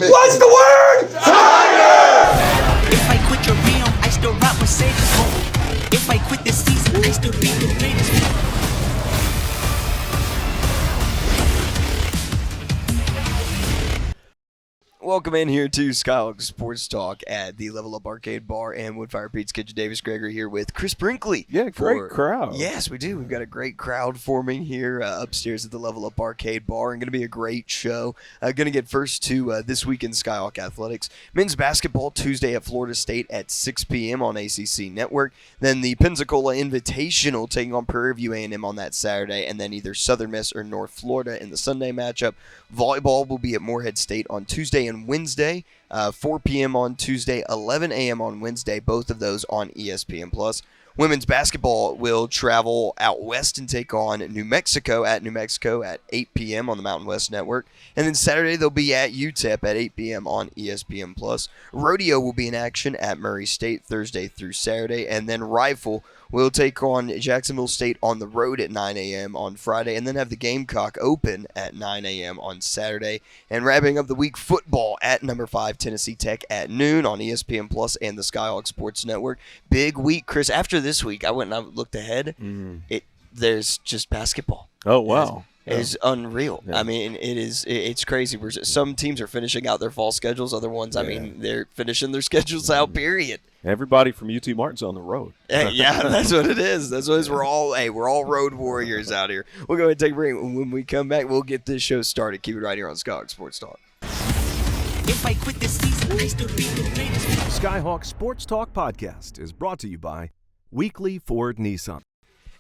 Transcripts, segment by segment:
What's the word? Tiger! If I quit your realm, I still rock Mercedes home. If I quit this season, I still be the greatest. Welcome in here to Skyhawk Sports Talk at the Level Up Arcade Bar and Woodfire Pizza Kitchen. Gregory here with Chris Brinkley. Yeah, great crowd. Yes, we do. We've got a great crowd forming here upstairs at the Level Up Arcade Bar, and going to be a great show. Going to get first to this week in Skyhawk Athletics. Men's basketball Tuesday at Florida State at 6 p.m. on ACC Network. Then the Pensacola Invitational taking on Prairie View A&M on that Saturday, and then either Southern Miss or North Florida in the Sunday matchup. Volleyball will be at Morehead State on Tuesday and Wednesday, 4 p.m. on Tuesday, 11 a.m. on Wednesday, both of those on ESPN+. Women's basketball will travel out west and take on New Mexico at 8 p.m. on the Mountain West Network. And then Saturday they'll be at UTEP at 8 p.m. on ESPN+. Rodeo will be in action at Murray State Thursday through Saturday. And then Rifle will take on Jacksonville State on the road at 9 a.m. on Friday, and then have the Gamecock Open at 9 a.m. on Saturday. And wrapping up the week, football at number 5 Tennessee Tech at noon on ESPN Plus and the Skyhawk Sports Network. Big week, Chris. After this week, I went and I looked ahead. There's just basketball. Oh, wow. Is unreal. Yeah. I mean, it's crazy. Some teams are finishing out their fall schedules. Other ones, I mean, they're finishing their schedules out, period. Everybody from UT Martin's on the road. Yeah, that's what it is. That's what it is. We're all road warriors out here. We'll go ahead and take a break. When we come back, we'll get this show started. Keep it right here on Skyhawk Sports Talk. If I quit this season, I still be the greatest. Skyhawk Sports Talk podcast is brought to you by Weekly Ford Nissan.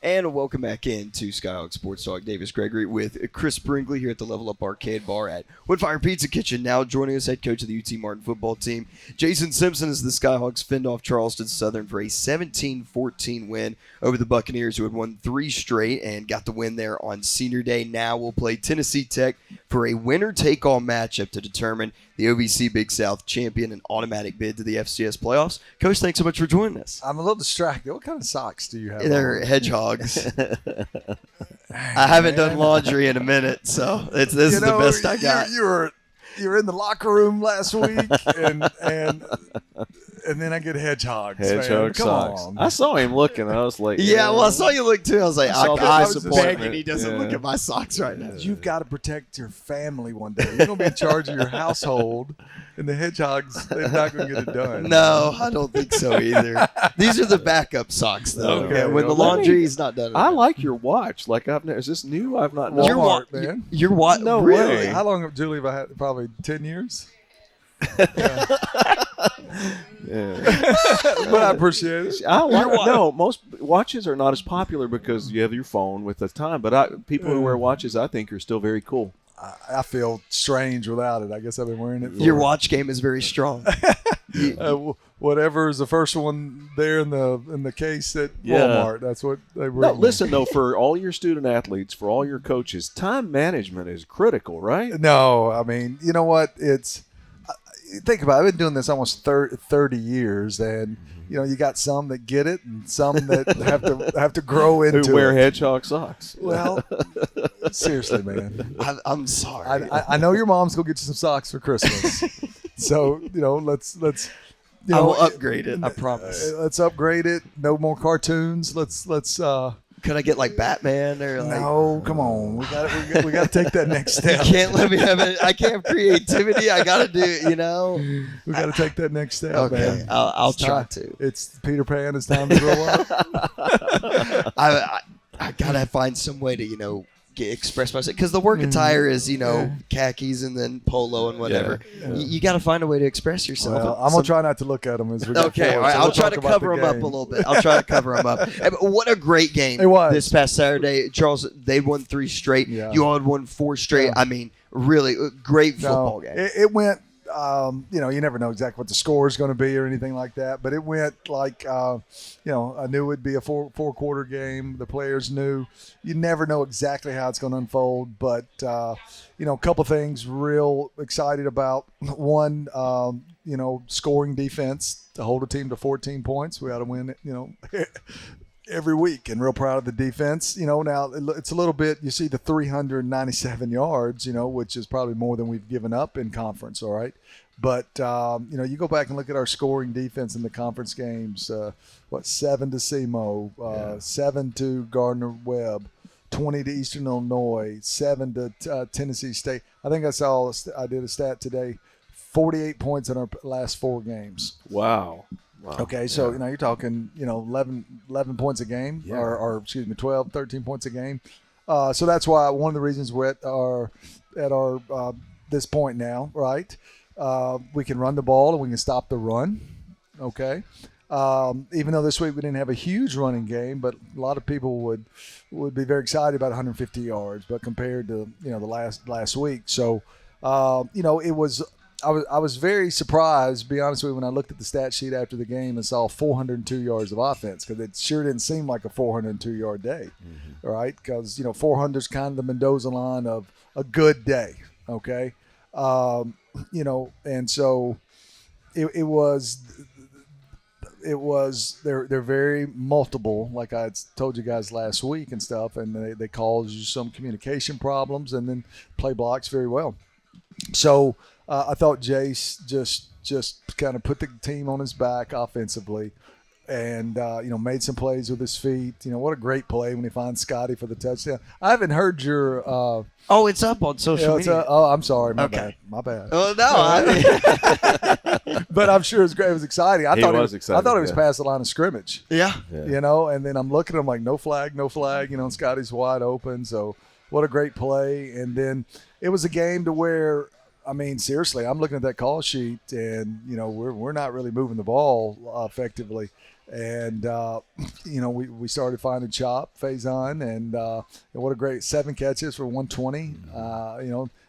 And welcome back into Skyhawk Sports Talk. Gregory with Chris Brinkley here at the Level Up Arcade Bar at Woodfire Pizza Kitchen. Now joining us, head coach of the UT Martin football team, Jason Simpson, as the Skyhawks fend off Charleston Southern for a 17-14 win over the Buccaneers, who had won 3 straight and got the win there on Senior Day. Now we'll play Tennessee Tech for a winner-take-all matchup to determine the OVC Big South champion and automatic bid to the FCS playoffs. Coach, thanks so much for joining us. I'm a little distracted. What kind of socks do you have? They're hedgehogs. I haven't done laundry in a minute, so this is the best I got. You were in the locker room last week, and then I get hedgehogs. Hedgehog socks. On. I saw him looking. I was like, Yeah, well, I saw you look too. I was like, I was support begging he doesn't look at my socks right now. You've got to protect your family one day. You're going to be in charge of your household, and the hedgehogs, they're not going to get it done. No, I don't think so either. These are the backup socks, though. Okay, when the laundry is not done. I like your watch. Like, is this new? I've not known. Walmart, man. Your watch? No really? way. How long, Julie, have I had? Probably 10 years. Yeah. But I appreciate it. No, most watches are not as popular because you have your phone with the time. But people who wear watches, I think, are still very cool. I feel strange without it. I guess I've been wearing it. Your watch game is very strong. Whatever is the first one there in the case at Walmart. That's what they were. No, listen though, for all your student athletes, for all your coaches, time management is critical, right? No, I mean, you know what? Think about it. I've been doing this almost 30 years, and you got some that get it, and some that have to grow into Who wear it. hedgehog socks. Well, seriously, man. I'm sorry. I know your mom's gonna get you some socks for Christmas, so let's. I will upgrade it. I promise. Let's upgrade it. No more cartoons. Let's. Could I get like Batman or like? No, come on. We got to take that next step. You can't let me have it. I can't have creativity. I got to do. We got to take that next step. Okay, man. I'll try to. It's Peter Pan. It's time to grow up. I gotta find some way to express myself, because the work attire is khakis and then polo and whatever. Yeah. You got to find a way to express yourself. Well, I'm gonna try not to look at them as we go Okay, forward, all right. so I'll we'll try talk to about cover the them up a game. little bit. I'll try to cover them up. But what a great game It was. this past Saturday. Charles, they won 3 straight. Yeah. You all had won 4 straight. Yeah. I mean, really great football game. It went. You never know exactly what the score is going to be or anything like that, but it went like, I knew it'd be a four-quarter game. The players knew. You never know exactly how it's going to unfold, but, a couple things real excited about. One, scoring defense to hold a team to 14 points. We ought to win, every week, and real proud of the defense. Now it's a little bit, you see the 397 yards, which is probably more than we've given up in conference, all right? But, you go back and look at our scoring defense in the conference games, 7 to SEMO, 7 to Gardner-Webb, 20 to Eastern Illinois, 7 to Tennessee State. I think I did a stat today, 48 points in our last 4 games. Wow. Okay, so you're talking 11 points a game, or excuse me, 12, 13 points a game. So that's why one of the reasons we're at our this point now, right? We can run the ball and we can stop the run. Okay, even though this week we didn't have a huge running game, but a lot of people would be very excited about 150 yards, but compared to the last week, so it was. I was very surprised, to be honest with you, when I looked at the stat sheet after the game and saw 402 yards of offense, because it sure didn't seem like a 402-yard day, right? Because, 400 is kind of the Mendoza line of a good day, okay? And so it was they're very multiple, like I told you guys last week and stuff, and they cause you some communication problems and then play blocks very well. So I thought Jace just kind of put the team on his back offensively and, made some plays with his feet. What a great play when he finds Scotty for the touchdown. I haven't heard your it's up on social media. I'm sorry. My bad. Oh, no. But I'm sure it was great. It was exciting. I thought he was past the line of scrimmage. Yeah. And then I'm looking at him like, no flag. And Scotty's wide open. So what a great play. And then it was a game to where, seriously, I'm looking at that call sheet, and we're not really moving the ball effectively, and we started finding Chop, Faison, and what a great 7 catches for 120,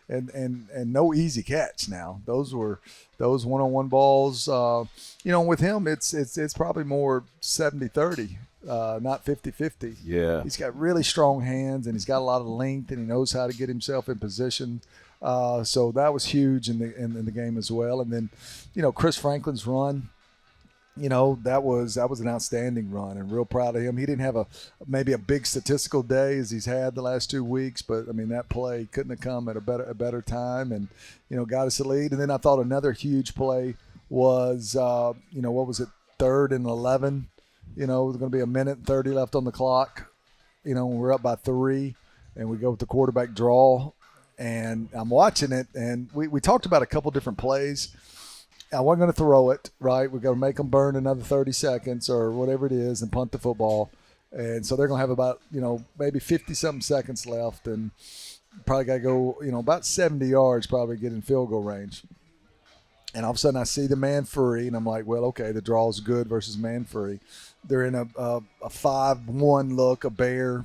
and no easy catch. Now those one-on-one balls, with him it's probably more 70-30. Not 50-50. Yeah, he's got really strong hands, and he's got a lot of length, and he knows how to get himself in position. So that was huge in the game as well. And then, Chris Franklin's run, that was an outstanding run, and real proud of him. He didn't have maybe a big statistical day as he's had the last 2 weeks, but that play couldn't have come at a better time, and got us the lead. And then I thought another huge play was what was it, 3rd and 11. There's going to be a minute and 30 left on the clock. We're up by 3, and we go with the quarterback draw. And I'm watching it, and we talked about a couple different plays. I wasn't going to throw it, right? We're going to make them burn another 30 seconds or whatever it is and punt the football. And so they're going to have about, maybe 50-something seconds left, and probably got to go, about 70 yards probably get in field goal range. And all of a sudden I see the man free, and I'm like, well, okay, the draw is good versus man free. They're in a 5-1 look, a bear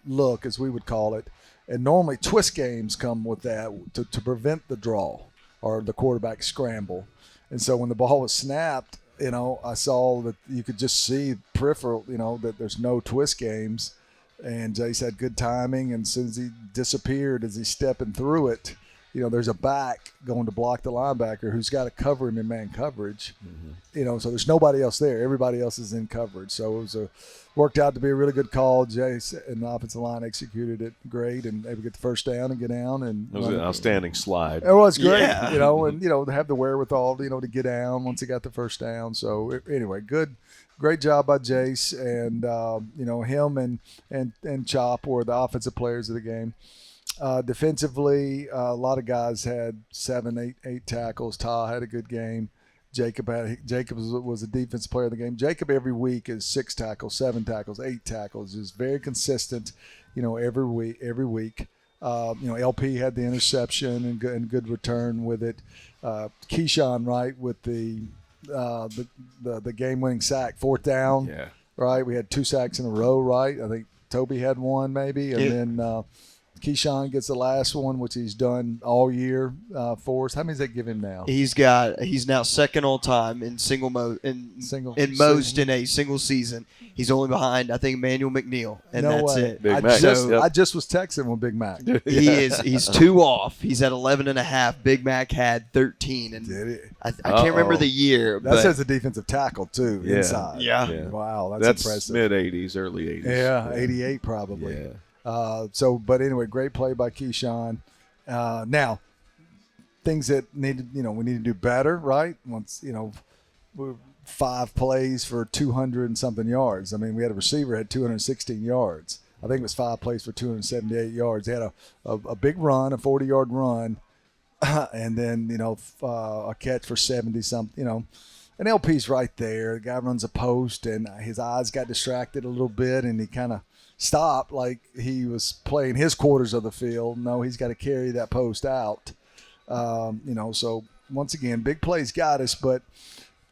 look, as we would call it. And normally twist games come with that to prevent the draw or the quarterback scramble. And so when the ball was snapped, I saw that you could just see peripheral, that there's no twist games. And Jace had good timing. And as soon as he disappeared, as he's stepping through it, there's a back going to block the linebacker who's got to cover him in man coverage. So there's nobody else there. Everybody else is in coverage. So it was worked out to be a really good call. Jace and the offensive line executed it great and able to get the first down and get down. And it was an outstanding slide. It was great, and to have the wherewithal, to get down once he got the first down. So anyway, great job by Jace, and him and Chop were the offensive players of the game. Defensively, a lot of guys had 7, 8 tackles. Ta had a good game. Jacob was a defensive player of the game. Jacob every week is 6 tackles, 7 tackles, 8 tackles. Is very consistent, every week. LP had the interception and good return with it. Keyshawn, right, with the game-winning sack, 4th down. Yeah. Right. We had 2 sacks in a row, right? I think Toby had one maybe, and then Keyshawn gets the last one, which he's done all year for us. How many does that give him now? He's now second all time in most in a single season. He's only behind, I think, Emmanuel McNeil, and No that's way. it. Big Mac. I just was texting with Big Mac. He's 2 off. He's at 11.5. Big Mac had 13, and Did it? I can't remember the year. That but says a defensive tackle too inside. Yeah. Wow, That's impressive. mid-'80s, early '80s. Yeah, 88 probably. Yeah. But anyway, great play by Keyshawn. Now, things that we need to do better, right? Once we're 5 plays for 200 and something yards. I mean, we had a receiver had 216 yards. I think it was 5 plays for 278 yards. They had a big run, a 40-yard run, and then a catch for 70 something. An LP's right there. The guy runs a post, and his eyes got distracted a little bit, and he kind of stopped like he was playing his quarters of the field. No, he's got to carry that post out. So once again, big plays got us, but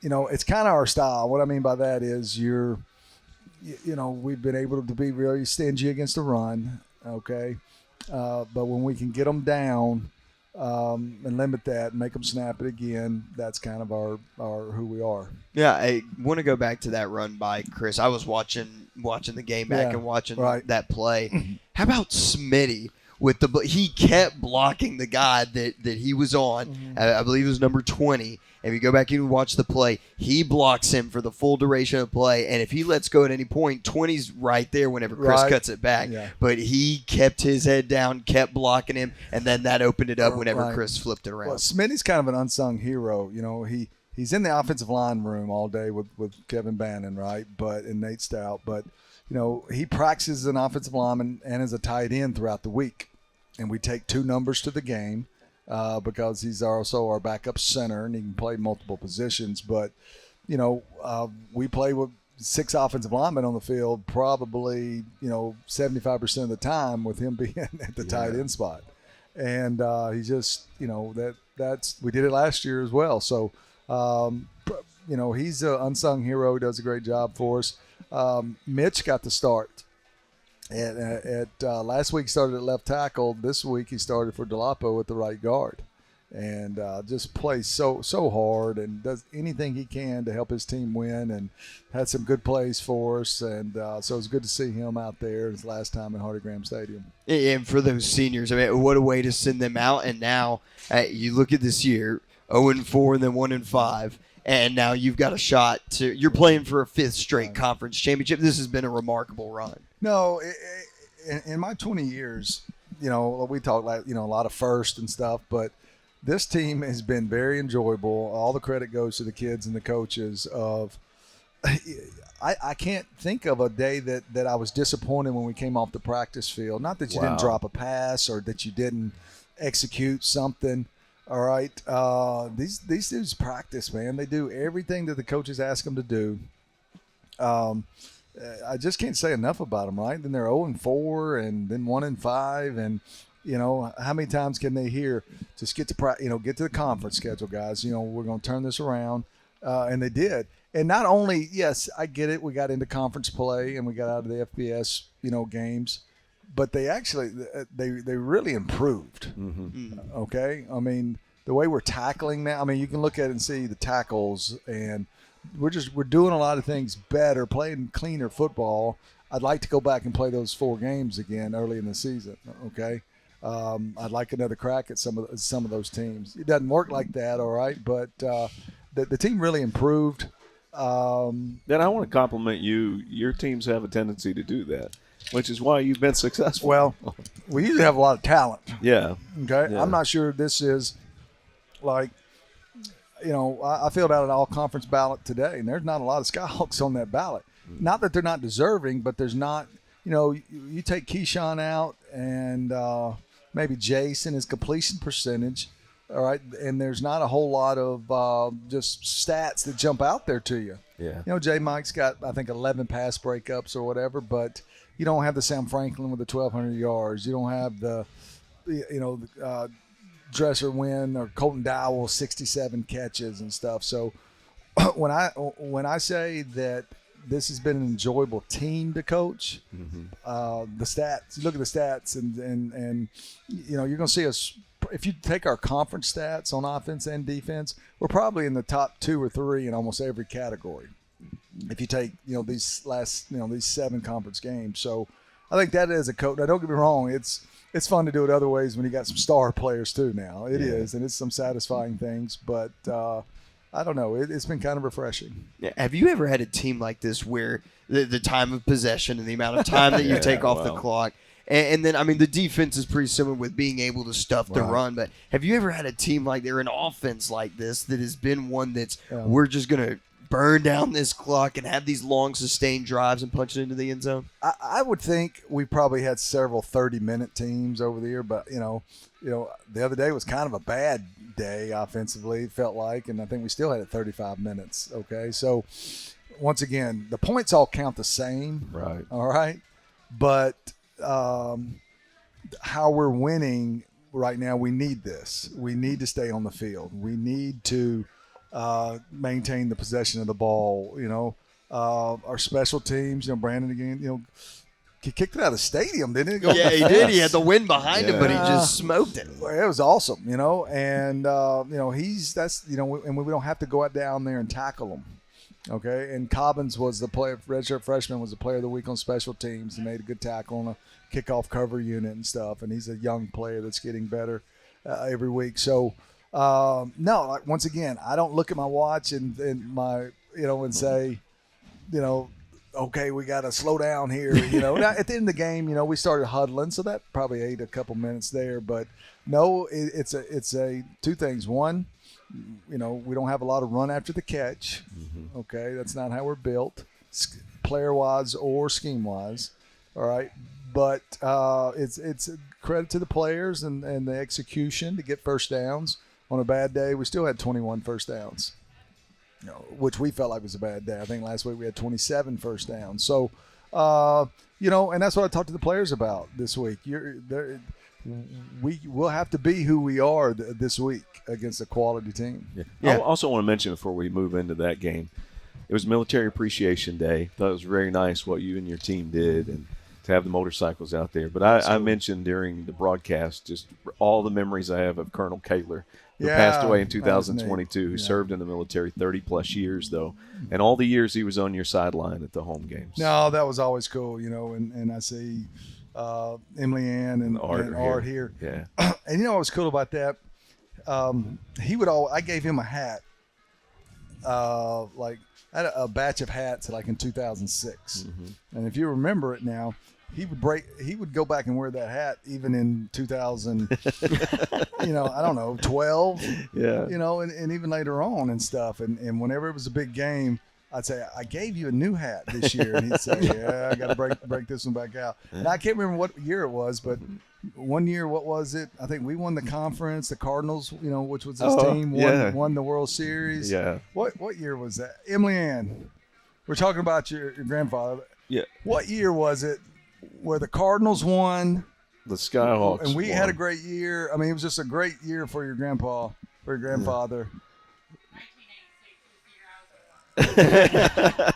it's kind of our style. What I mean by that is we've been able to be really stingy against the run, okay? But when we can get them down and limit that and make them snap it again, that's kind of our who we are. Yeah, I want to go back to that run by Chris. I was watching the game back and watching that play. How about Smitty? He kept blocking the guy that he was on. I believe it was number 20. If you go back and watch the play, he blocks him for the full duration of play. And if he lets go at any point, 20's right there whenever Chris cuts it back. Yeah. But he kept his head down, kept blocking him, and then that opened it up whenever Chris flipped it around. Well, Smitty's kind of an unsung hero. He's in the offensive line room all day with Kevin Bannon, right? And Nate Stout. But, he practices as an offensive lineman and as a tight end throughout the week. And we take 2 numbers to the game. Because he's also our backup center and he can play multiple positions. But, we play with 6 offensive linemen on the field probably, 75% of the time with him being at the tight end spot. And he just, we did it last year as well. So, he's an unsung hero. He does a great job for us. Mitch got the start. Last week started at left tackle. This week he started for Delapo at the right guard, and just plays so hard and does anything he can to help his team win. And had some good plays for us, and so it's good to see him out there. His last time at Hardy Graham Stadium. And for those seniors, I mean, what a way to send them out. And now you look at this year, 0-4 and then 1-5. And now you've got a shot you're playing for a 5th straight conference championship. This has been a remarkable run. No, in my 20 years, we talk like, a lot of first and stuff, but this team has been very enjoyable. All the credit goes to the kids and the coaches I can't think of a day that I was disappointed when we came off the practice field. Not that you didn't drop a pass or that you didn't execute something. All right. These dudes practice, man. They do everything that the coaches ask them to do. I just can't say enough about them, right? Then they're 0-4 and then 1-5. And, how many times can they hear, just get to get to the conference schedule, guys. We're going to turn this around. And they did. And not only, yes, I get it. We got into conference play and we got out of the FBS, games. But they actually they really improved. Okay, I mean the way we're tackling now. I mean you can look at it and see the tackles, and we're doing a lot of things better, playing cleaner football. I'd like to go back and play those 4 games again early in the season. Okay, I'd like another crack at some of those teams. It doesn't work like that, all right. But the team really improved. Then I want to compliment you. Your teams have a tendency to do that, which is why you've been successful. Well, we usually have a lot of talent. Yeah. Okay. Yeah. I'm not sure this is like, I filled out an all-conference ballot today, and there's not a lot of Skyhawks on that ballot. Not that they're not deserving, but there's not, you take Keyshawn out and maybe Jason, his completion percentage, all right, and there's not a whole lot of just stats that jump out there to you. Yeah. J. Mike's got, I think, 11 pass breakups or whatever, but you don't have the Sam Franklin with the 1,200 yards. You don't have the, Dresser Wynn or Colton Dowell 67 catches and stuff. So when I say that this has been an enjoyable team to coach. The stats, you look at the stats, and you know, you're going to see us. If you take our conference stats on offense and defense, we're probably in the top 2 or 3 in almost every category. If you take, you know, these 7 conference games. So I think that as a coach, now don't get me wrong, it's fun to do it other ways when you got some star players too now. It is, and it's some satisfying things, but I don't know. It's been kind of refreshing. Yeah. Have you ever had a team like this where the time of possession and the amount of time that you take off the clock, and then, I mean, the defense is pretty similar with being able to stuff the run, but have you ever had a team like they're an offense like this that has been one that's we're just going to burn down this clock and have these long sustained drives and punch it into the end zone? I would think we probably had several 30-minute teams over the year, but you know, the other day was kind of a bad day offensively, it felt like, and I think we still had it 35 minutes. Okay, so once again, the points all count the same, Right. All right, but how we're winning right now, we need this. We need to stay on the field. We need to maintain the possession of the ball. You know, our special teams. You know, Brandon again. You know, he kicked it out of the stadium, didn't he? Yeah, he did. He had the wind behind him, but he just smoked it. It was awesome. You know, and you know, and we don't have to go out down there and tackle him. Okay, and Cobbins was the player. Redshirt freshman was the player of the week on special teams. He made a good tackle on a kickoff cover unit and stuff. And he's a young player that's getting better every week. So. No, like, once again, I don't look at my watch and my, you know, and say, you know, okay, we got to slow down here. You know, now, at the end of the game, you know, we started huddling, so that probably ate a couple minutes there. But no, it's a two things. One, you know, we don't have a lot of run after the catch. Okay, that's not how we're built, player wise or scheme wise. All right. But it's a credit to the players and the execution to get first downs. On a bad day, we still had 21 first downs, you know, which we felt like was a bad day. I think last week we had 27 first downs. So, you know, and that's what I talked to the players about this week. We will have to be who we are this week against a quality team. I also want to mention before we move into that game, it was Military Appreciation Day. Thought it was very nice what you and your team did and to have the motorcycles out there. But I mentioned during the broadcast just all the memories I have of Colonel Kaler, who passed away in 2022, who served in the military 30-plus years, though, and all the years he was on your sideline at the home games. No, that was always cool, you know, and I see Emily Ann and Art here. Yeah. And you know what was cool about that? I gave him a hat, like I had a batch of hats like in 2006. And if you remember it now, he would go back and wear that hat even in 2000, you know, I don't know, 12, you know, and even later on and stuff. And whenever it was a big game, I'd say, I gave you a new hat this year. And he'd say, yeah, I got to break this one back out. And I can't remember what year it was, but one year, what was it? I think we won the conference. The Cardinals, you know, which was his team, won the World Series. Yeah. What year was that? Emily Ann, we're talking about your grandfather. Yeah. What year was it where the Cardinals won? The Skyhawks. And we had a great year. I mean, it was just a great year for your grandfather.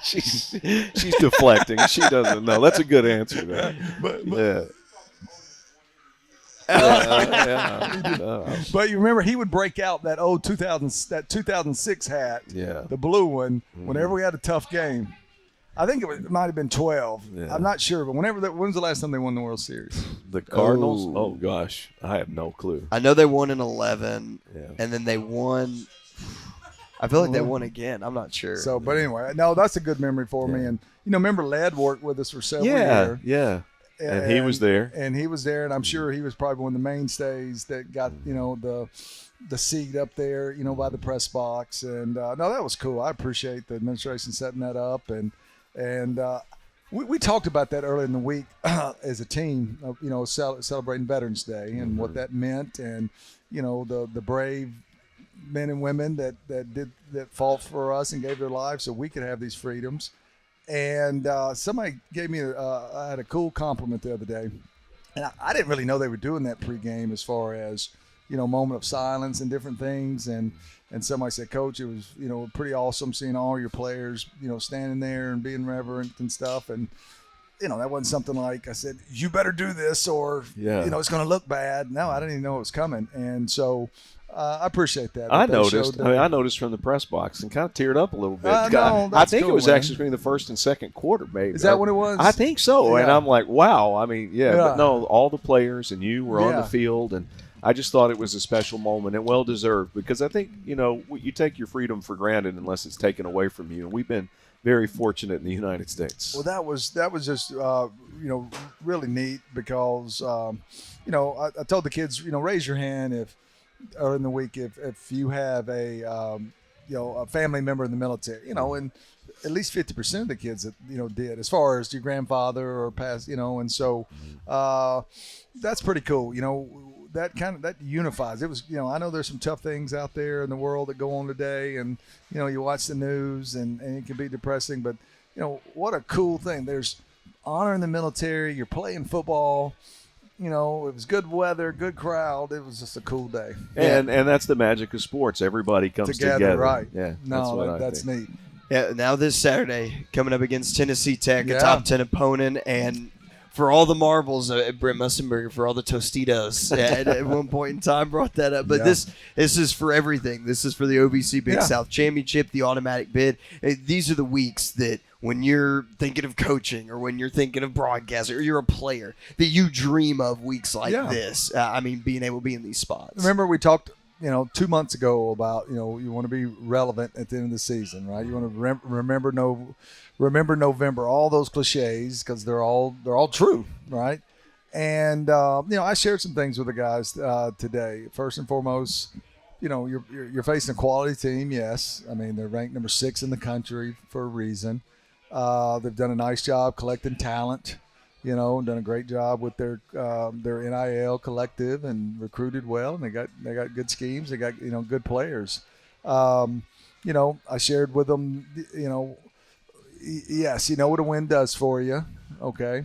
She's deflecting. She doesn't know. That's a good answer, man. But you remember he would break out that 2006 hat, the blue one, whenever we had a tough game. I think it might have been 12. I'm not sure, but when's the last time they won the World Series? The Cardinals? Oh gosh, I have no clue. I know they won in 11, and then they won. I feel like they won again. I'm not sure. So, but anyway, no, that's a good memory for me. And you know, remember Led worked with us for several years. Yeah. And he was there. And he was there, and I'm sure he was probably one of the mainstays that got, you know, the seat up there, you know, by the press box. And no, that was cool. I appreciate the administration setting that up. And we talked about that earlier in the week as a team, you know, celebrating Veterans Day and what that meant, and you know, the brave men and women that fought for us and gave their lives so we could have these freedoms. And somebody gave me I had a cool compliment the other day, and I didn't really know they were doing that pregame as far as, moment of silence and different things. And somebody said, Coach, it was, pretty awesome seeing all your players, standing there and being reverent and stuff. And, that wasn't something like I said, you better do this or, it's going to look bad. No, I didn't even know it was coming. And so I appreciate that. I noticed. I noticed from the press box and kind of teared up a little bit. I think cool, it was man. actually between the first and second quarter, maybe. Is that what it was? I think so. Yeah. And I'm like, wow. I mean, but no, all the players and you were on the field, and I just thought it was a special moment and well deserved because I think you take your freedom for granted unless it's taken away from you, and we've been very fortunate in the United States. Well, that was just really neat because I told the kids raise your hand in the week if you have a family member in the military, and at least 50% of the kids that did, as far as your grandfather or past, and so that's pretty cool. That unifies. It was, I know there's some tough things out there in the world that go on today, and you watch the news and it can be depressing, but what a cool thing. There's honor in the military. You're playing football. It was good weather, good crowd. It was just a cool day. And that's the magic of sports. Everybody comes together. Right. Yeah. That's neat. Yeah, now this Saturday, coming up against Tennessee Tech, Yeah. a top 10 opponent, and for all the marbles, Brent Mussenberger, for all the Tostitos, at one point in time brought that up. But this is for everything. This is for the OVC Big South Championship, the automatic bid. These are the weeks that when you're thinking of coaching or when you're thinking of broadcasting or you're a player, that you dream of weeks like this. Being able to be in these spots. Remember we talked 2 months ago about you want to be relevant at the end of the season, right? You want to remember November, all those cliches because they're all true, right? And I shared some things with the guys today. First and foremost, you're facing a quality team. Yes, I mean they're ranked number 6 in the country for a reason. They've done a nice job collecting talent. Done a great job with their NIL collective and recruited well. And they got good schemes. They got good players. I shared with them. Yes, you know what a win does for you. Okay,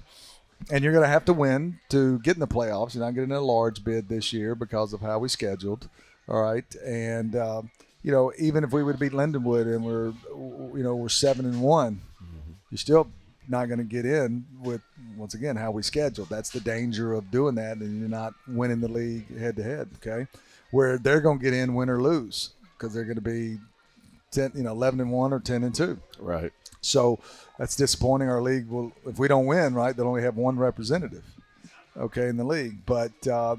and you're going to have to win to get in the playoffs. You're not getting a large bid this year because of how we scheduled. All right, and even if we would beat Lindenwood and we're 7-1, you're still not going to get in with, once again, how we scheduled. That's the danger of doing that, and you're not winning the league head-to-head, okay? Where they're going to get in win or lose because they're going to be 11-1 or 10-2. Right. So that's disappointing. Our league will, if we don't win, right, they'll only have one representative, okay, in the league. But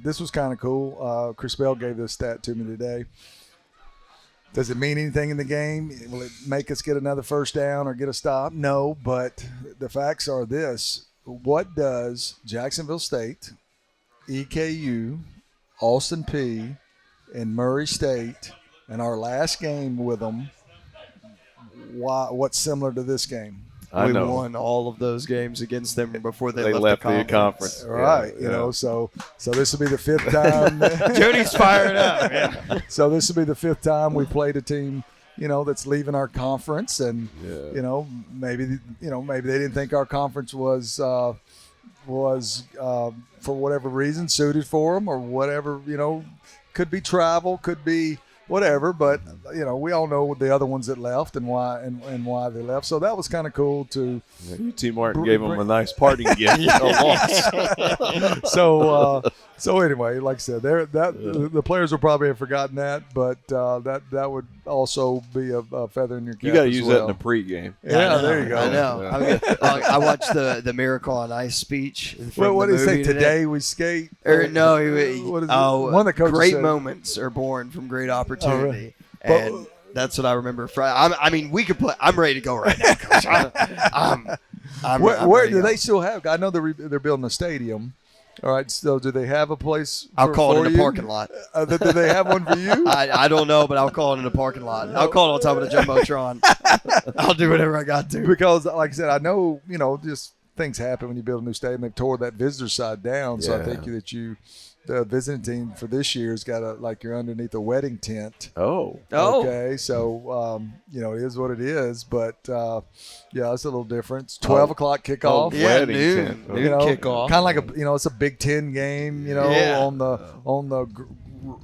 this was kind of cool. Chris Bell gave this stat to me today. Does it mean anything in the game? Will it make us get another first down or get a stop? No, but the facts are this. What does Jacksonville State, EKU, Austin Peay, and Murray State, and our last game with them, what's similar to this game? We won all of those games against them before they left the conference. Right, so this will be the 5th time. Jody's fired up. Yeah. So this will be the 5th time we played a team, that's leaving our conference, and maybe they didn't think our conference was for whatever reason suited for them or whatever. Could be travel, could be whatever, but we all know the other ones that left and why they left. So that was kind of cool to. UT Martin gave them a nice parting gift. So anyway, like I said, the players will probably have forgotten that, but that would also be a feather in your cap. You got to use that in the pregame. Yeah, there you go. I know. I watched the Miracle on Ice speech. What did he say? Today we skate. Or no, one of the coaches great said, moments are born from great opportunity, really? and that's what I remember. We could play. I'm ready to go right now, Coach. I'm where ready to do go. they still have? I know they're building a stadium. All right, so do they have a place? I'll call it in the you? parking lot. Do they have one for you? I don't know, but I'll call it in the parking lot. I'll call it on top of the Jumbotron. I'll do whatever I got to. Because, like I said, I know, just things happen when you build a new stadium. They've tore that visitor side down, so I think that you the visiting team for this year's got you're underneath a wedding tent. Oh. Okay, so it is what it is, but yeah, it's a little different. It's 12 o'clock kickoff. Yeah, Wedding noon tent. kickoff. Kind of like it's a Big Ten game. On the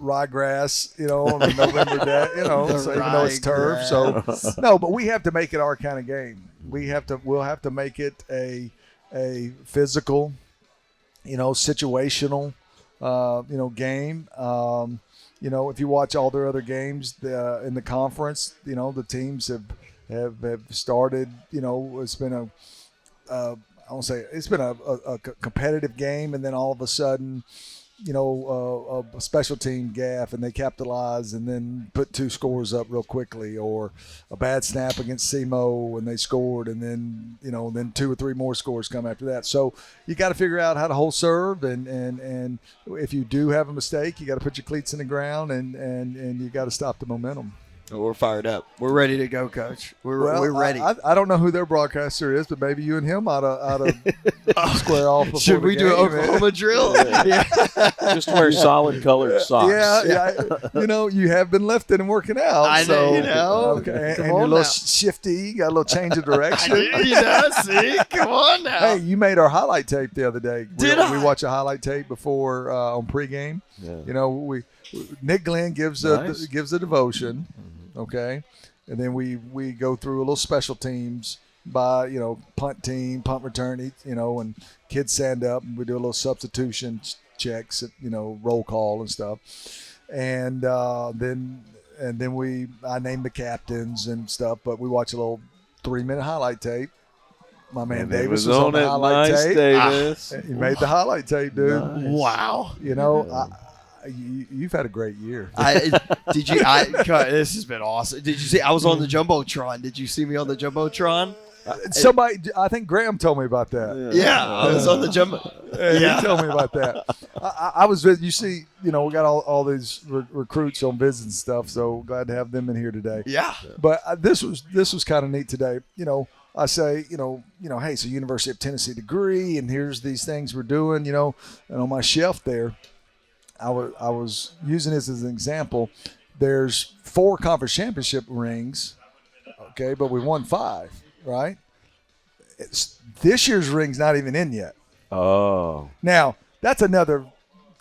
ryegrass. On a November day. So even though it's turf, so no, but we have to make it our kind of game. We'll have to make it a physical, situational, game. If you watch all their other games in the conference, the teams have started. It's been it's been a competitive game, and then all of a sudden, a special team gaff, and they capitalize and then put 2 scores up real quickly, or a bad snap against SEMO and they scored, and then then 2 or 3 more scores come after that. So you got to figure out how to hold serve, and if you do have a mistake, you got to put your cleats in the ground, and you got to stop the momentum. We're fired up. We're ready to go, Coach. We're ready. I don't know who their broadcaster is, but maybe you and him ought to square off. Before Should we do an Oklahoma drill? Yeah. Just wear solid colored socks. Yeah. You have been lifting and working out. I know. Okay, and you're a little shifty. You got a little change of direction. See? Come on now. Hey, you made our highlight tape the other day. Did we watch a highlight tape before on pregame. Yeah. Nick Glenn gives a devotion. Okay, and then we go through a little special teams by punt team, punt return, and kids stand up, and we do a little substitution checks at roll call and stuff, and then I name the captains and stuff, but we watch a little 3-minute highlight tape. My man Davis was on the highlight tape. Davis. He made the highlight tape, dude. Nice. Wow. You've had a great year. This has been awesome. Did you see? I was on the Jumbotron. Did you see me on the Jumbotron? Somebody, I think Graham told me about that. Yeah, I was on the Jumbo. He told me about that. I was with, you see, we got all these recruits on visits and stuff, so glad to have them in here today. Yeah. But this was kind of neat today. I say, hey, it's a University of Tennessee degree, and here's these things we're doing, and on my shelf there, I was using this as an example. There's 4 conference championship rings, okay, but we won 5, right? This year's ring's not even in yet. Oh. Now, that's another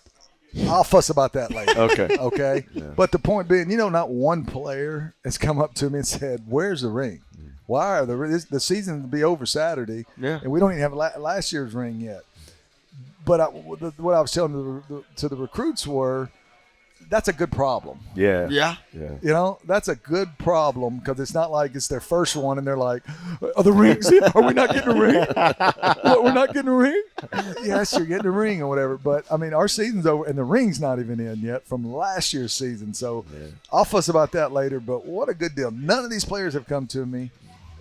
– I'll fuss about that later. Okay. Okay? Yeah. But the point being, not one player has come up to me and said, where's the ring? Why are the season will be over Saturday, and we don't even have last year's ring yet. But what I was telling to the recruits were, that's a good problem. Yeah. That's a good problem, because it's not like it's their first one and they're like, are the rings in? Are we not getting a ring? What, we're not getting a ring? Yes, you're getting a ring or whatever. But, our season's over and the ring's not even in yet from last year's season. So I'll fuss about that later. But what a good deal. None of these players have come to me